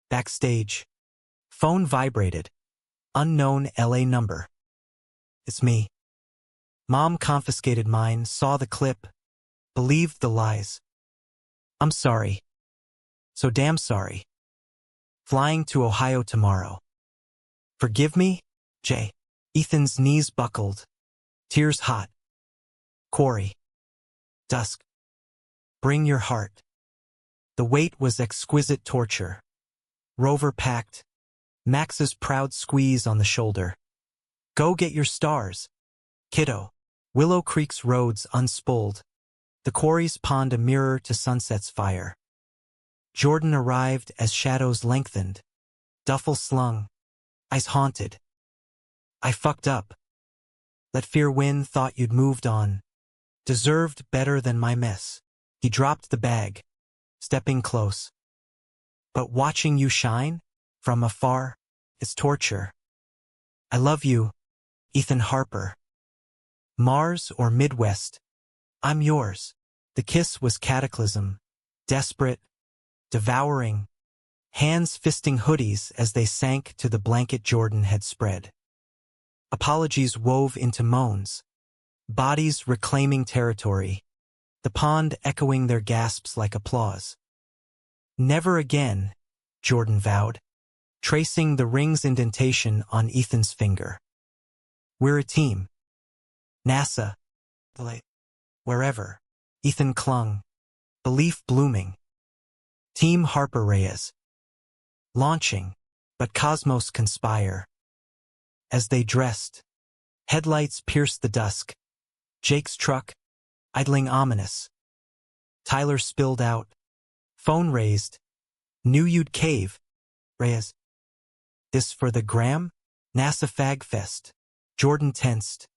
Backstage. Phone vibrated. Unknown LA number. It's me. Mom confiscated mine, saw the clip, believed the lies. I'm sorry. So damn sorry. Flying to Ohio tomorrow. Forgive me, Jay. Ethan's knees buckled. Tears hot. Quarry. Dusk. Bring your heart. The weight was exquisite torture. Rover packed. Max's proud squeeze on the shoulder. Go get your stars. Kiddo. Willow Creek's roads unspooled. The quarry's pond a mirror to sunset's fire. Jordan arrived as shadows lengthened. Duffel slung. Eyes haunted. I fucked up. Let fear win, thought you'd moved on. Deserved better than my mess. He dropped the bag. Stepping close. But watching you shine? From afar, it's torture. I love you, Ethan Harper. Mars or Midwest, I'm yours. The kiss was cataclysm, desperate, devouring, hands fisting hoodies as they sank to the blanket Jordan had spread. Apologies wove into moans, bodies reclaiming territory, the pond echoing their gasps like applause. Never again, Jordan vowed, tracing the ring's indentation on Ethan's finger. We're a team. NASA. Wherever. Ethan clung. Belief blooming. Team Harper Reyes. Launching, but cosmos conspire. As they dressed, headlights pierced the dusk. Jake's truck, idling ominous. Tyler spilled out. Phone raised. Knew you'd cave, Reyes. This for the gram? NASA Fag Fest. Jordan tensed.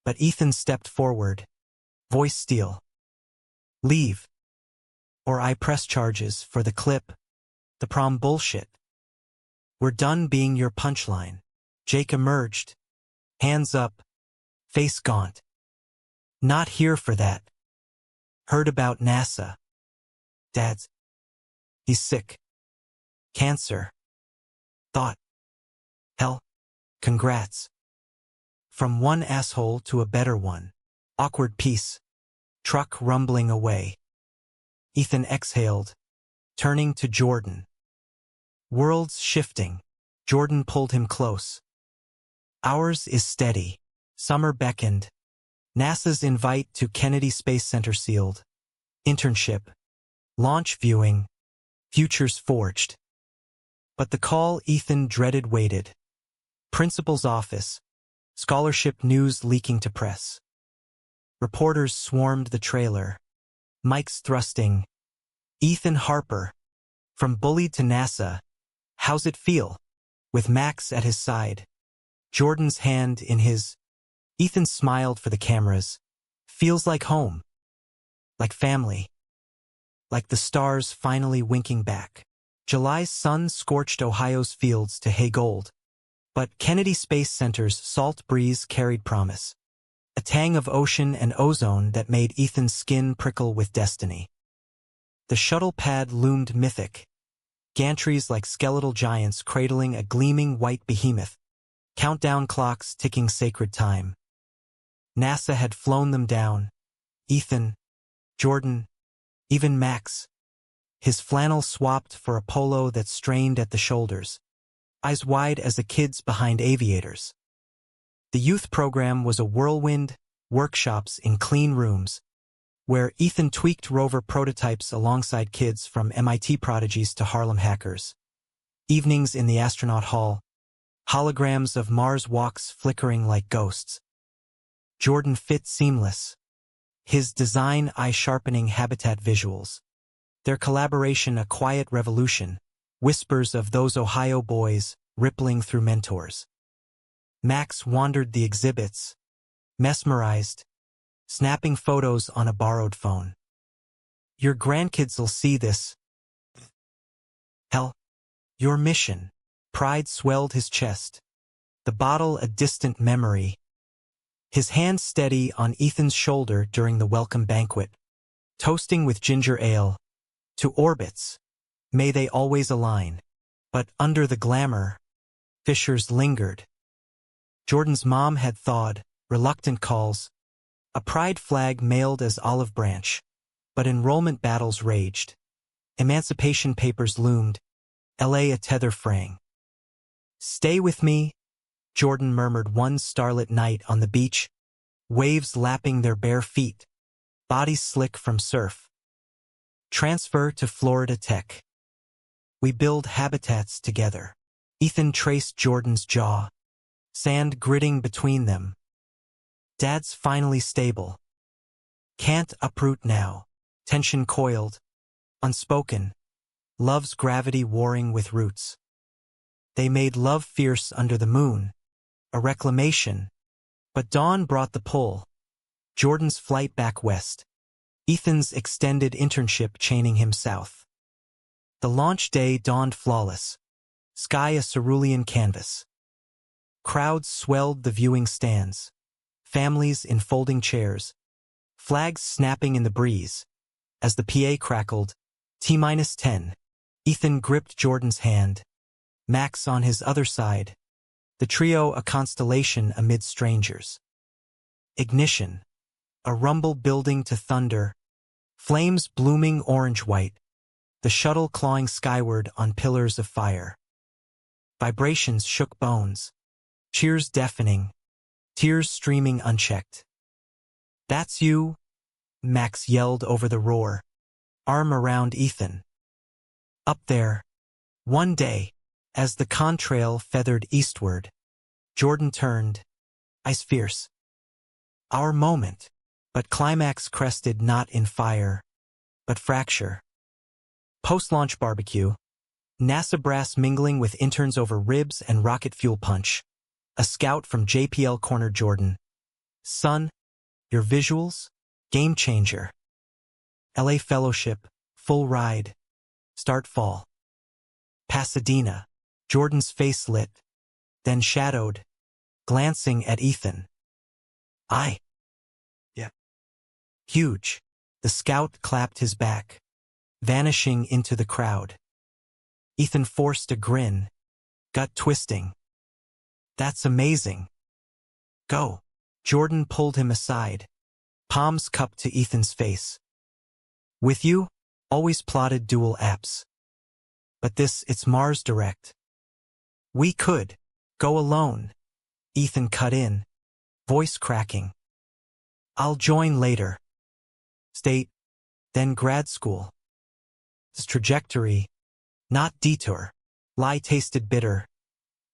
But Ethan stepped forward. Voice steel. Leave. Or I press charges for the clip. The prom bullshit. We're done being your punchline. Jake emerged. Hands up. Face gaunt. Not here for that. Heard about NASA. Dad's. He's sick. Cancer. Thought. Hell. Congrats. From one asshole to a better one. Awkward peace. Truck rumbling away. Ethan exhaled, turning to Jordan. Worlds shifting. Jordan pulled him close. Ours is steady. Summer beckoned. NASA's invite to Kennedy Space Center sealed. Internship. Launch viewing. Futures forged. But the call Ethan dreaded waited. Principal's office. Scholarship news leaking to press. Reporters swarmed the trailer. Mics thrusting. Ethan Harper. From bullied to NASA. How's it feel? With Max at his side. Jordan's hand in his. Ethan smiled for the cameras. Feels like home. Like family. Like the stars finally winking back. July's sun scorched Ohio's fields to hay gold. But Kennedy Space Center's salt breeze carried promise. A tang of ocean and ozone that made Ethan's skin prickle with destiny. The shuttle pad loomed mythic. Gantries like skeletal giants cradling a gleaming white behemoth. Countdown clocks ticking sacred time. NASA had flown them down. Ethan, Jordan, even Max. His flannel swapped for a polo that strained at the shoulders. Eyes wide as a kid's behind aviators. The youth program was a whirlwind, workshops in clean rooms, where Ethan tweaked rover prototypes alongside kids from MIT prodigies to Harlem hackers. Evenings in the astronaut hall, holograms of Mars walks flickering like ghosts. Jordan fit seamless. His design eye-sharpening habitat visuals. Their collaboration a quiet revolution, whispers of those Ohio boys rippling through mentors. Max wandered the exhibits, mesmerized, snapping photos on a borrowed phone. Your grandkids'll see this. Hell, your mission. Pride swelled his chest. The bottle a distant memory. His hand steady on Ethan's shoulder during the welcome banquet. Toasting with ginger ale. To orbits. May they always align. But under the glamour, fissures lingered. Jordan's mom had thawed, reluctant calls. A pride flag mailed as olive branch. But enrollment battles raged. Emancipation papers loomed. LA a tether fraying. Stay with me, Jordan murmured one starlit night on the beach. Waves lapping their bare feet. Bodies slick from surf. Transfer to Florida Tech. We build habitats together. Ethan traced Jordan's jaw. Sand gritting between them. Dad's finally stable. Can't uproot now. Tension coiled. Unspoken. Love's gravity warring with roots. They made love fierce under the moon. A reclamation. But dawn brought the pull. Jordan's flight back west. Ethan's extended internship chaining him south. The launch day dawned flawless. Sky a cerulean canvas. Crowds swelled the viewing stands. Families in folding chairs. Flags snapping in the breeze. As the PA crackled, T-10. Ethan gripped Jordan's hand. Max on his other side. The trio a constellation amid strangers. Ignition. A rumble building to thunder. Flames blooming orange-white. The shuttle clawing skyward on pillars of fire. Vibrations shook bones. Cheers deafening. Tears streaming unchecked. That's you, Max yelled over the roar. Arm around Ethan. Up there. One day, as the contrail feathered eastward, Jordan turned. Ice fierce. Our moment. But climax crested not in fire, but fracture. Post-launch barbecue. NASA brass mingling with interns over ribs and rocket fuel punch. A scout from JPL cornered Jordan. Son, your visuals? Game changer. LA Fellowship. Full ride. Start fall. Pasadena. Jordan's face lit. Then shadowed. Glancing at Ethan. Yeah. Huge. The scout clapped his back, vanishing into the crowd. Ethan forced a grin, gut twisting. That's amazing. Go. Jordan pulled him aside, palms cupped to Ethan's face. With you, always plotted dual apps. But it's Mars Direct. We could go alone. Ethan cut in, voice cracking. I'll join later. State, then grad school. His trajectory, not detour. Lie tasted bitter.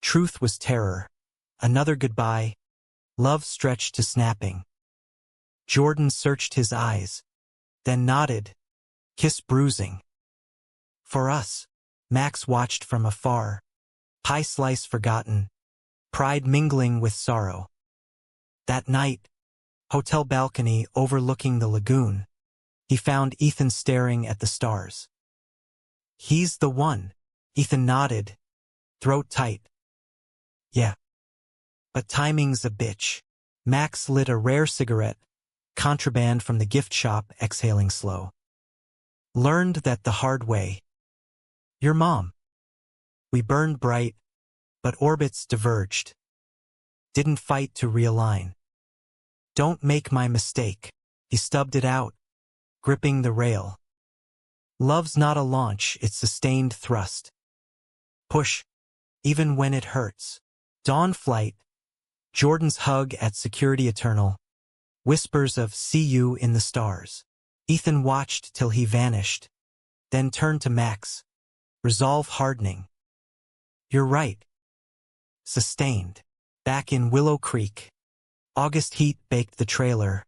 Truth was terror. Another goodbye. Love stretched to snapping. Jordan searched his eyes, then nodded, kiss bruising. For us, Max watched from afar, pie slice forgotten, pride mingling with sorrow. That night, hotel balcony overlooking the lagoon, he found Ethan staring at the stars. He's the one. Ethan nodded, throat tight. Yeah. But timing's a bitch. Max lit a rare cigarette, contraband from the gift shop, exhaling slow. Learned that the hard way. Your mom. We burned bright, but orbits diverged. Didn't fight to realign. Don't make my mistake. He stubbed it out, gripping the rail. Love's not a launch, it's sustained thrust. Push, even when it hurts. Dawn flight. Jordan's hug at security eternal. Whispers of see you in the stars. Ethan watched till he vanished, then turned to Max, resolve hardening. You're right. Sustained. Back in Willow Creek. August heat baked the trailer,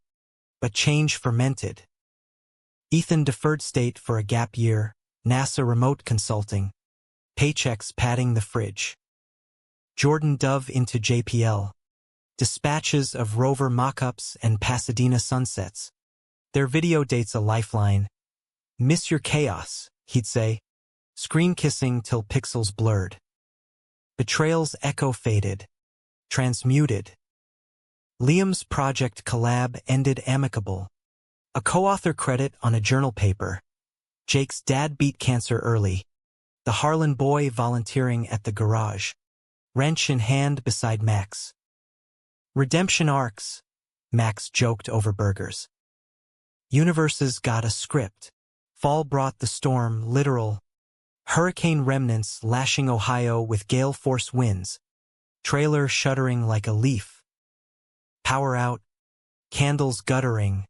but change fermented. Ethan deferred state for a gap year, NASA remote consulting, paychecks padding the fridge. Jordan dove into JPL, dispatches of rover mock-ups and Pasadena sunsets. Their video dates a lifeline. Miss your chaos, he'd say, screen kissing till pixels blurred. Betrayal's echo faded, transmuted. Liam's project collab ended amicable. A co-author credit on a journal paper. Jake's dad beat cancer early. The Harlan boy volunteering at the garage. Wrench in hand beside Max. Redemption arcs, Max joked over burgers. Universes got a script. Fall brought the storm, literal. Hurricane remnants lashing Ohio with gale force winds. Trailer shuddering like a leaf. Power out. Candles guttering.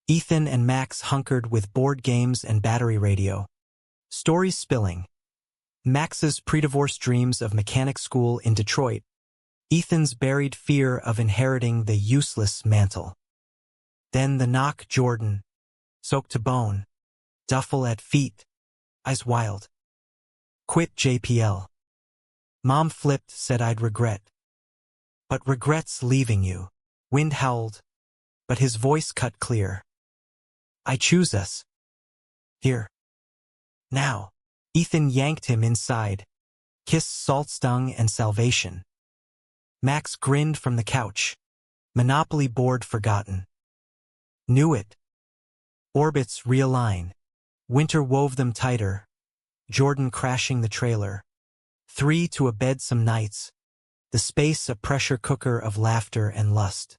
Ethan and Max hunkered with board games and battery radio. Stories spilling. Max's pre-divorce dreams of mechanic school in Detroit. Ethan's buried fear of inheriting the useless mantle. Then the knock. Jordan, soaked to bone, duffel at feet, eyes wild. Quit JPL. Mom flipped, said I'd regret. But regret's leaving you. Wind howled, but his voice cut clear. I choose us. Here. Now. Ethan yanked him inside. Kiss, salt stung, and salvation. Max grinned from the couch. Monopoly board forgotten. Knew it. Orbits realign. Winter wove them tighter. Jordan crashing the trailer. 3 to a bed some nights. The space a pressure cooker of laughter and lust.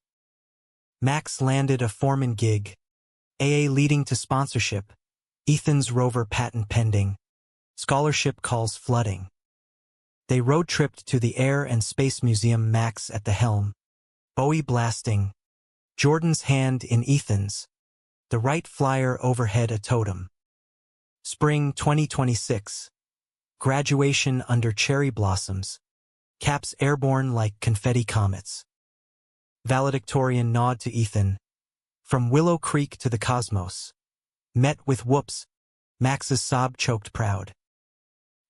Max landed a foreman gig. AA leading to sponsorship. Ethan's rover patent pending. Scholarship calls flooding. They road-tripped to the Air and Space Museum, Max at the helm. Bowie blasting. Jordan's hand in Ethan's. The right flyer overhead a totem. Spring 2026. Graduation under cherry blossoms. Caps airborne like confetti comets. Valedictorian nod to Ethan. From Willow Creek to the cosmos. Met with whoops. Max's sob choked proud.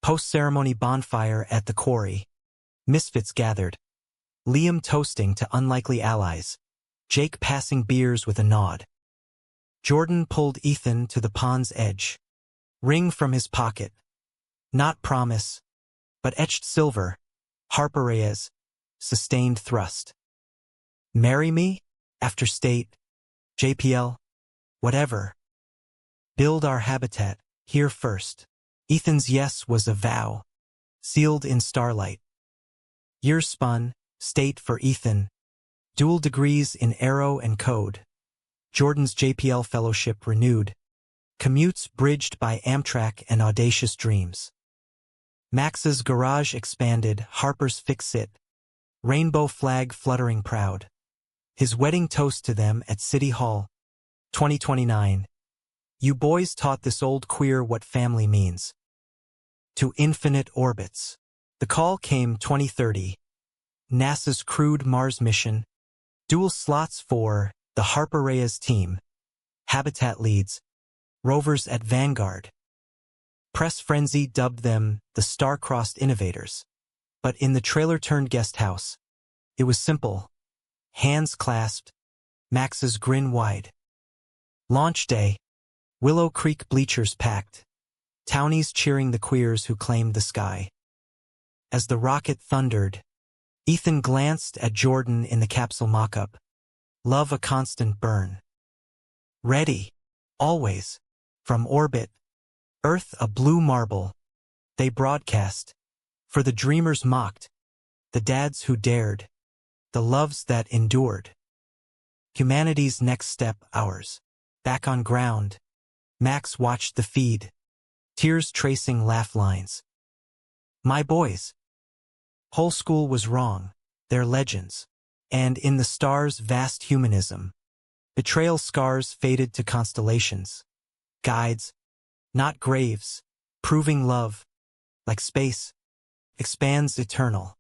Post-ceremony bonfire at the quarry. Misfits gathered. Liam toasting to unlikely allies. Jake passing beers with a nod. Jordan pulled Ethan to the pond's edge. Ring from his pocket. Not promise, but etched silver. Harper Reyes. Sustained thrust. Marry me? After state. JPL. Whatever. Build our habitat, here first. Ethan's yes was a vow, sealed in starlight. Years spun, state for Ethan, dual degrees in aero and code. Jordan's JPL fellowship renewed, commutes bridged by Amtrak and audacious dreams. Max's garage expanded, Harper's fix-it, rainbow flag fluttering proud. His wedding toast to them at City Hall, 2029. You boys taught this old queer what family means. To infinite orbits. The call came 2030. NASA's crewed Mars mission, dual slots for the Harper Reyes team, habitat leads, rovers at Vanguard. Press frenzy dubbed them the star-crossed innovators. But in the trailer-turned guest house, it was simple. Hands clasped, Max's grin wide. Launch day, Willow Creek bleachers packed, townies cheering the queers who claimed the sky. As the rocket thundered, Ethan glanced at Jordan in the capsule mock-up. Love a constant burn. Ready, always, from orbit, Earth a blue marble. They broadcast, for the dreamers mocked, the dads who dared, the loves that endured. Humanity's next step, ours. Back on ground, Max watched the feed, tears tracing laugh lines. My boys. Whole school was wrong, they're legends. And in the stars' vast humanism, betrayal scars faded to constellations. Guides, not graves, proving love, like space, expands eternal.